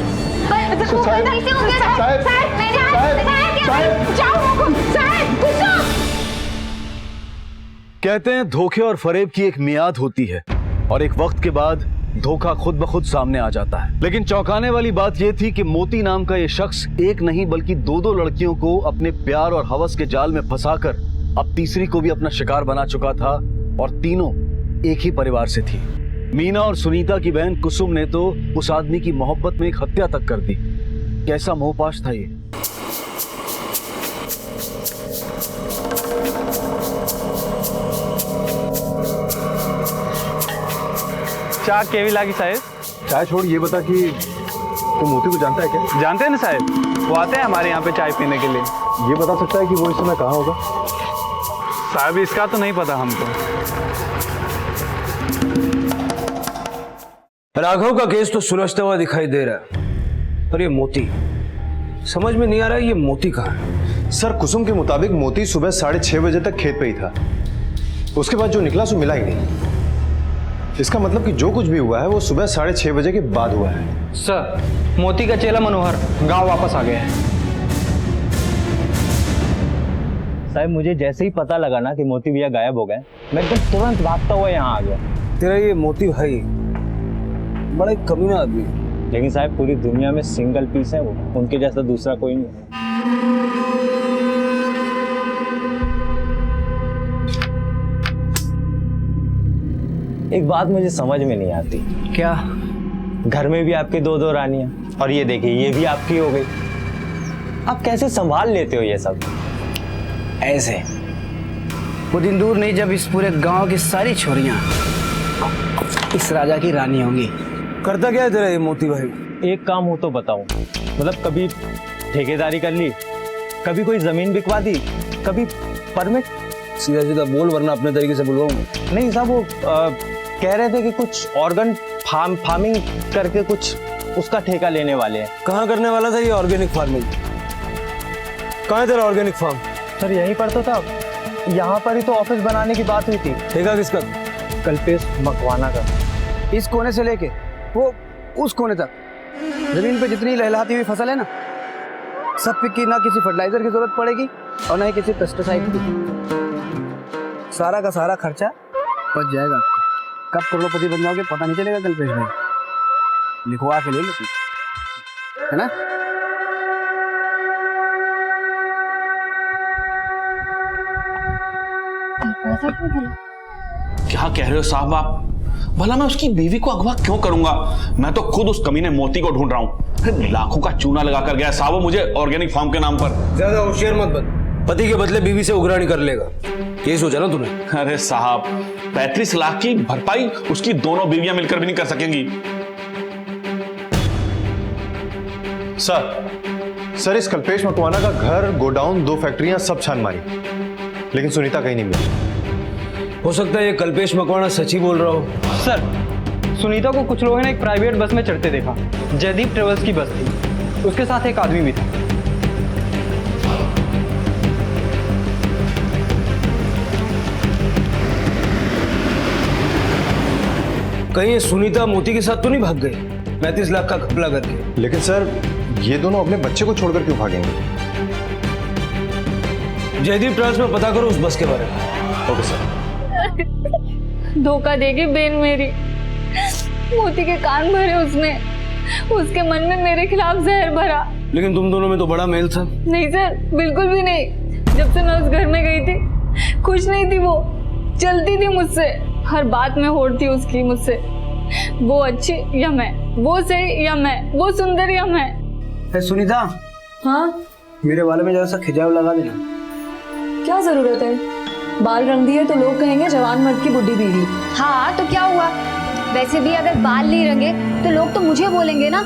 कहते हैं धोखे और फरेब की एक मियाद होती है और एक वक्त के बाद धोखा खुद ब खुद सामने आ जाता है। लेकिन चौंकाने वाली बात यह थी कि मोती नाम का यह शख्स एक नहीं बल्कि दो लड़कियों को अपने प्यार और हवस के जाल में फंसाकर अब तीसरी को भी अपना शिकार बना चुका था, और तीनों एक ही परिवार से थी। मीना और सुनीता की बहन कुसुम ने तो उस आदमी की मोहब्बत में एक हत्या तक कर दी। कैसा मोहपाश था ये। चाय केवी लागी साहब? चाय छोड़, ये बता कि तू मोती को जानता है क्या? जानते हैं ना साहब, वो आते हैं हमारे यहाँ पे चाय पीने के लिए। ये बता सकता है कि वो इस समय कहाँ होगा? साहब इसका तो नहीं पता हमको। राघव का केस तो सुलझता हुआ दिखाई दे रहा है, पर ये मोती समझ में नहीं आ रहा है, ये मोती कहाँ है? सर कुसुम के मुताबिक मोती सुबह 6:30 बजे तक खेत पे ही था। उसके बाद जो निकला सो मिला ही नहीं। इसका मतलब कि जो कुछ भी हुआ है वो सुबह 6:30 बजे के बाद हुआ है। सर, मोती का चेला मनोहर गांव वापस आ गया है। साहब मुझे जैसे ही पता लगा ना कि मोती भैया गायब हो गए, मैं एकदम तुरंत भागता हुआ यहाँ आ गया। तेरा ये मोती भाई बड़ा कमीना आदमी है। लेकिन साहब पूरी दुनिया में सिंगल पीस है वो, उनके जैसा दूसरा कोई नहीं। एक बात मुझे समझ में नहीं आती। क्या? घर में भी आपके 2-2 रानियां, और ये देखिए ये भी आपकी हो गई। आप कैसे संभाल लेते हो ये सब? ऐसे वो दिन दूर नहीं जब इस पूरे गांव की सारी छोरियां इस राजा की रानी होंगी। करता क्या है तेरा ये मोती भाई? एक काम हो तो बताओ। मतलब कभी ठेकेदारी कर ली, कभी कोई जमीन बिकवा दी, कभी परमिट। सीधा सीधा बोल वरना अपने तरीके से बुलवाऊंगा। नहीं साहब, वो कह रहे थे कि कुछ ऑर्गन फार्मिंग करके कुछ उसका ठेका लेने वाले हैं। कहाँ करने वाला था ये ऑर्गेनिक फार्मिंग? कहाँ है तेरा ऑर्गेनिक फार्म? सर यहीं पर तो था, यहाँ पर ही तो ऑफिस बनाने की बात हुई थी। ठेका किसका? कल्पेश मकवाना का। इस कोने से लेके वो उस कोने तक जमीन पे जितनी लहलहाती हुई फसल है ना, सब पे की ना किसी फर्टिलाइजर की जरूरत पड़ेगी और ना ही किसी पेस्टिसाइड की। सारा का सारा खर्चा बच जाएगा आपका। कब करोड़पति बन जाओगे पता नहीं चलेगा कल्पेश भाई। लिखवा के ले लो, है ना? क्या कह रहे हो साहब आप? भला मैं उसकी बीवी को अगवा क्यों करूंगा? मैं तो खुद उस कमीने मोती को ढूंढ रहा हूँ। लाखों का चूना लगा कर गया साहब वो मुझे ऑर्गेनिक फार्म के नाम पर। ज्यादा होशियार मत बन, पति के बदले बीवी से उगरानी कर लेगा, ये सोचा ना तूने? अरे साहब 35 लाख की भरपाई उसकी दोनों बीवियां मिलकर भी नहीं कर सकेंगी। सर इस कल्पेश मकवाना का घर, गोडाउन, 2 फैक्ट्रियां सब छान मारी, लेकिन सुनीता कहीं नहीं मिली। हो सकता है ये कल्पेश मकवाना सच ही बोल रहा हो। सर, सुनीता को कुछ लोगों ने एक प्राइवेट बस में चढ़ते देखा। जयदीप ट्रेवल्स की बस थी, उसके साथ एक आदमी भी था। कहीं ये सुनीता मोती के साथ तो नहीं भाग गई 35 लाख का घपला करके? लेकिन सर ये दोनों अपने बच्चे को छोड़कर क्यों भागेंगे? जयदीप ट्रेवल्स में पता करो उस बस के बारे में। Okay sir. धोखा देगी बेन मेरी। मोती के कान भरे उसने, उसके मन में मेरे खिलाफ जहर भरा। लेकिन तुम दोनों में तो बड़ा मेल था। नहीं सर, बिल्कुल भी नहीं। जब से मैं उस घर में गई थी खुश नहीं थी वो, चलती थी मुझसे, हर बात में होड़ थी उसकी मुझसे। वो अच्छी या मैं, वो सही या मैं, वो सुंदर या मैं। सुनीता, हाँ मेरे बालों में जरा सा खिंचाव लगा देना। क्या जरूरत है? बाल रंग दिए तो लोग कहेंगे जवान मर्द की बुढ़ी बीवी। हाँ तो क्या हुआ? वैसे भी अगर बाल नहीं रंगे तो लोग तो मुझे बोलेंगे ना,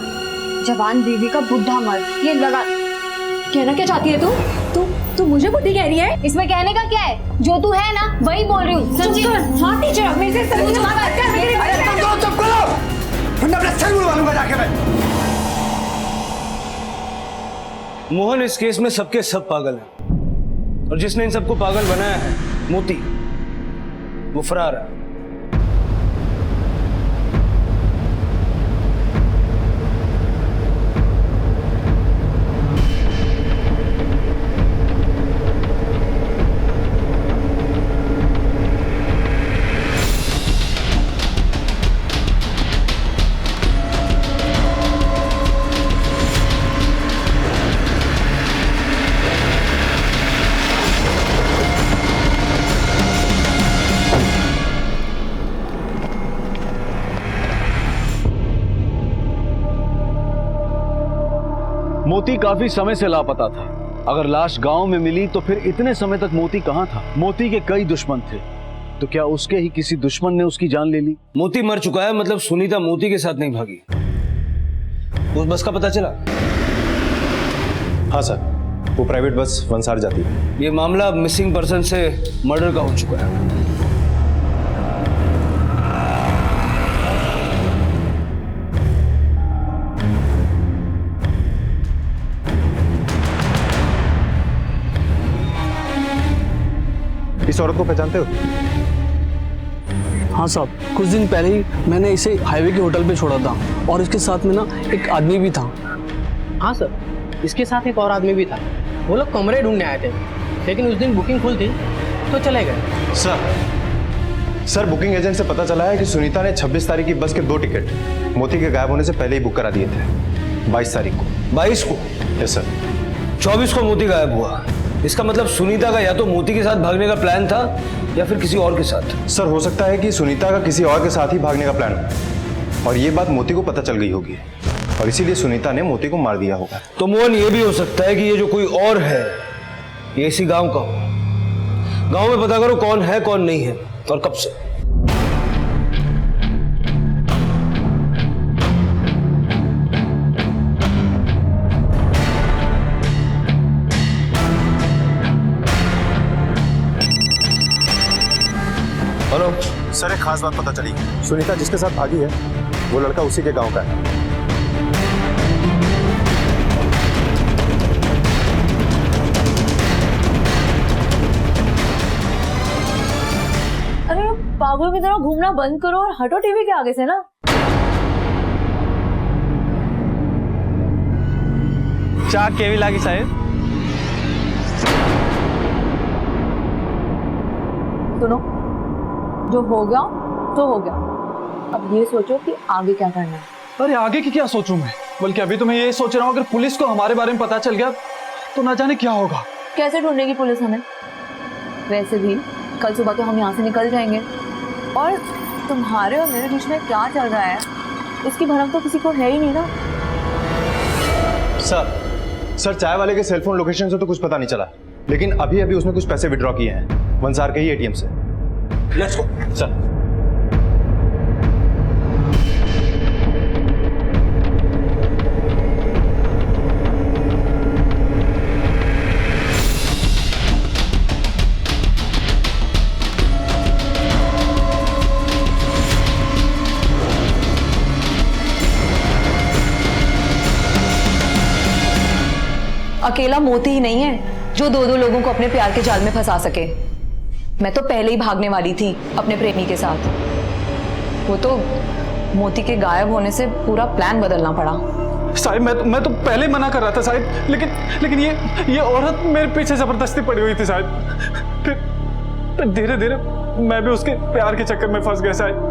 जवान बीवी का बुढ़ा मर्द। ये लगा। कहना क्या चाहती है तू? तू मुझे बुढ़ी कह रही है? इसमें कहने का क्या है? जो तू है ना वही बोल रही हूँ। हाँ टीचर, मेरे से मोहन इस केस में सबके सब पागल हैं, और जिसने इन सबको पागल बनाया है मोती, वो फरार है। मोती काफी समय से लापता था। अगर लाश गांव में मिली तो फिर इतने समय तक मोती कहां था? मोती के कई दुश्मन थे, तो क्या उसके ही किसी दुश्मन ने उसकी जान ले ली? मोती मर चुका है, मतलब सुनीता मोती के साथ नहीं भागी। उस बस का पता चला? हाँ सर, वो प्राइवेट बस वंसार जाती है। ये मामला मिसिंग पर्सन से मर्डर का हो चुका है। इस औरत को पहचानते हो? हाँ साहब, कुछ दिन पहले ही मैंने इसे हाईवे के होटल पे छोड़ा था और इसके साथ में ना एक आदमी भी था। हाँ सर, इसके साथ एक और आदमी भी था। वो लोग कमरे ढूंढने आए थे, लेकिन उस दिन बुकिंग फुल थी तो चले गए। सर बुकिंग एजेंट से पता चला है कि सुनीता ने 26 तारीख की बस के 2 टिकट मोती के गायब होने से पहले ही बुक करा दिए थे, 22 तारीख को। 22 को? Yes sir. 24 को मोती गायब हुआ। इसका मतलब सुनीता का या तो मोती के साथ भागने का प्लान था या फिर किसी और के साथ। सर हो सकता है कि सुनीता का किसी और के साथ ही भागने का प्लान हो और ये बात मोती को पता चल गई होगी और इसीलिए सुनीता ने मोती को मार दिया होगा। तो मोहन, ये भी हो सकता है कि ये जो कोई और है ये इसी गांव का हो। गांव में पता करो कौन है कौन नहीं है और कब से। हेलो सर, एक खास बात पता चली। सुनीता जिसके साथ भागी है वो लड़का उसी के गांव का है। अरे पागलों की तरह घूमना बंद करो और हटो टीवी के आगे से ना। चा केवी लागी साहेब? सुनो, जो हो गया तो हो गया। अब ये सोचो कि आगे क्या करना है। अरे आगे की क्या सोचूं मैं, बल्कि अभी तो मैं ये सोच रहा हूँ अगर पुलिस को हमारे बारे में पता चल गया तो ना जाने क्या होगा। कैसे ढूंढेगी पुलिस हमें? वैसे भी कल सुबह तो हम यहाँ से निकल जाएंगे और तुम्हारे और मेरे बीच में क्या चल रहा है इसकी भनक तो किसी को है ही नहीं ना। सर चाय वाले के सेलफोन लोकेशन से तो कुछ पता नहीं चला, लेकिन अभी अभी उसने कुछ पैसे विड्रॉ किए हैं वंसार के ही एटीएम से। Let's go sir. अकेला मोती ही नहीं है जो दो लोगों को अपने प्यार के जाल में फंसा सके। मैं तो पहले ही भागने वाली थी अपने प्रेमी के साथ। वो तो मोती के गायब होने से पूरा प्लान बदलना पड़ा। साहिब मैं तो पहले मना कर रहा था साहिब, लेकिन ये औरत मेरे पीछे जबरदस्ती पड़ी हुई थी साहिब। फिर धीरे धीरे मैं भी उसके प्यार के चक्कर में फंस गया साहिब।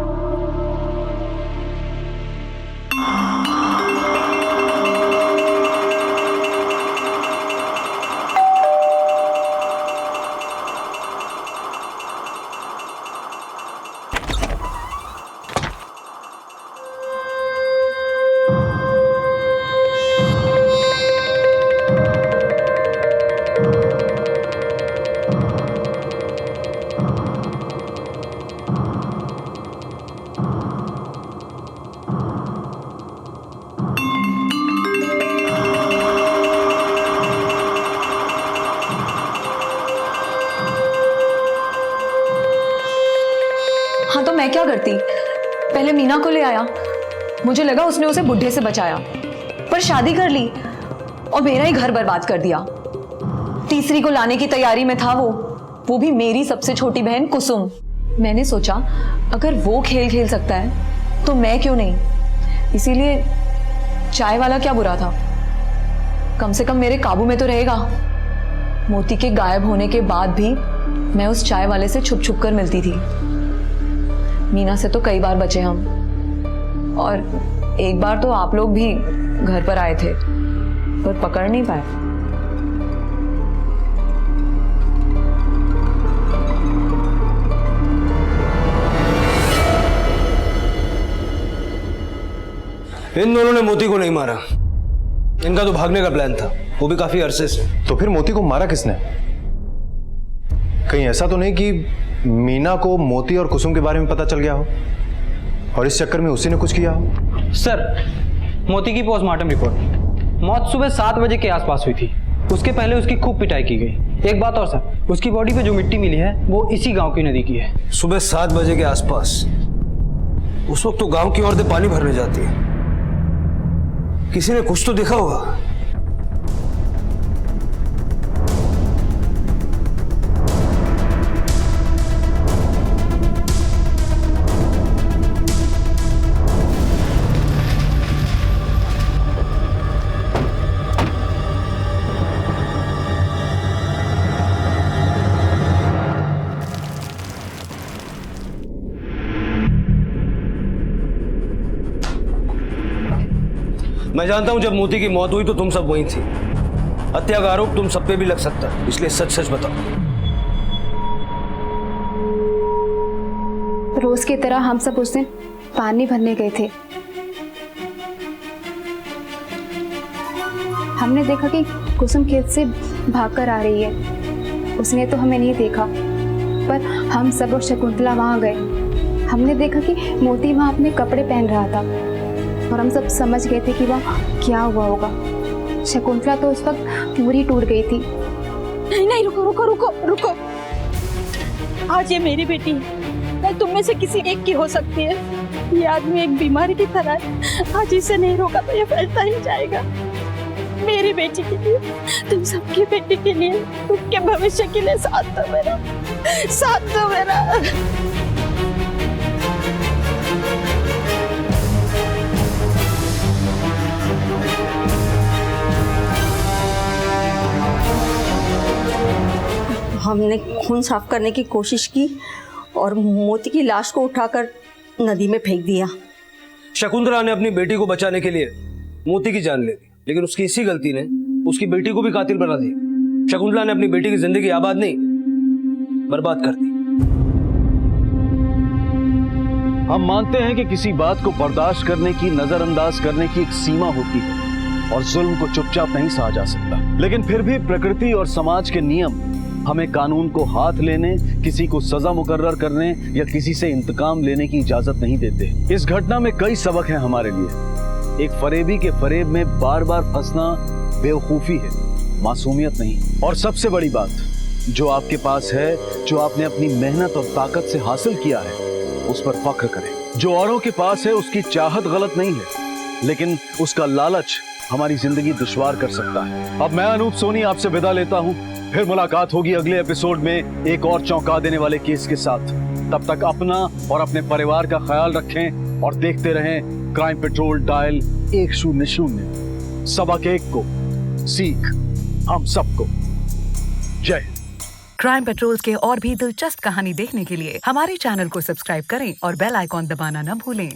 हाँ तो मैं क्या करती? पहले मीना को ले आया। मुझे लगा उसने उसे बुढ़े से बचाया, पर शादी कर ली और मेरा ही घर बर्बाद कर दिया। तीसरी को लाने की तैयारी में था वो भी मेरी सबसे छोटी बहन कुसुम। मैंने सोचा अगर वो खेल खेल सकता है तो मैं क्यों नहीं। इसीलिए चाय वाला क्या बुरा था, कम से कम मेरे काबू में तो रहेगा। मोती के गायब होने के बाद भी मैं उस चाय वाले से छुप छुप कर मिलती थी। मीना से तो कई बार बचे हम, और एक बार तो आप लोग भी घर पर आए थे पर पकड़ नहीं पाए। इन दोनों ने मोती को नहीं मारा, इनका तो भागने का प्लान था, वो भी काफी अरसे से। तो फिर मोती को मारा किसने? कहीं ऐसा तो नहीं कि मीना को मोती और कुसुम के बारे में पता चल गया हो और इस चक्कर में उसी ने कुछ किया हो? सर, मोती की पोस्टमार्टम रिपोर्ट, मौत सुबह 7 बजे के आसपास हुई थी। उसके पहले उसकी खूब पिटाई की गई। एक बात और सर, उसकी बॉडी पे जो मिट्टी मिली है वो इसी गांव की नदी की है। सुबह 7 बजे के आसपास? उस वक्त तो गांव की औरतें पानी भरने जाती है, किसी ने कुछ तो देखा होगा। मैं जानता हूं जब मोती की मौत हुई तो तुम सब वहीं थी। हत्या का आरोप तुम सब पे भी लग सकता है, इसलिए सच सच बताओ। रोज की तरह हम सब उस दिन पानी भरने गए थे। हमने देखा कि कुसुम खेत से भागकर आ रही है। उसने तो हमें नहीं देखा, पर हम सब और शकुंतला वहां गए। हमने देखा कि मोती वहां अपने कपड़े पहन रहा था और हम सब समझ गए थे कि वह क्या हुआ होगा। शकुंतला तो उस वक्त पूरी टूट गई थी। नहीं नहीं, रुको रुको रुको रुको। आज ये मेरी बेटी है, मैं तुम में से किसी एक की हो सकती है। ये आदमी एक बीमारी की तरह है, आज इसे नहीं रोका तो ये फैलता ही जाएगा। मेरी बेटी के लिए, तुम सबकी बेटी के लिए, उनके भविष्य के लिए साथ दो मेरा, साथ दो मेरा। हमने खून साफ करने की कोशिश की और मोती की लाश को उठाकर नदी में फेंक दिया। शकुंतला ने अपनी बेटी को बचाने के लिए मोती की जान ले ली, लेकिन उसकी इसी गलती ने उसकी बेटी को भी कातिल बना दिया। शकुंतला ने अपनी बेटी की जिंदगी आबाद नहीं, बर्बाद कर दी। हम मानते हैं कि किसी बात को बर्दाश्त करने की, नजरअंदाज करने की एक सीमा होती है और जुल्म को चुपचाप नहीं सहा जा सकता। लेकिन फिर भी प्रकृति और समाज के नियम हमें कानून को हाथ लेने, किसी को सजा मुकर्रर करने या किसी से इंतकाम लेने की इजाजत नहीं देते। इस घटना में कई सबक हैं हमारे लिए। एक फरेबी के फरेब में बार बार फंसना बेवकूफी है, मासूमियत नहीं। और सबसे बड़ी बात, जो आपके पास है, जो आपने अपनी मेहनत और ताकत से हासिल किया है, उस पर फख्र करें। जो औरों के पास है उसकी चाहत गलत नहीं है, लेकिन उसका लालच हमारी जिंदगी दुश्वार कर सकता है। अब मैं अनूप सोनी आपसे विदा लेता हूं। फिर मुलाकात होगी अगले एपिसोड में एक और चौंका देने वाले केस के साथ। तब तक अपना और अपने परिवार का ख्याल रखें और देखते रहें क्राइम पेट्रोल डायल 100। सबक एक को, सीख हम सबको। जय। क्राइम पेट्रोल के और भी दिलचस्प कहानी देखने के लिए हमारे चैनल को सब्सक्राइब करें और बेल आइकॉन दबाना न भूलें।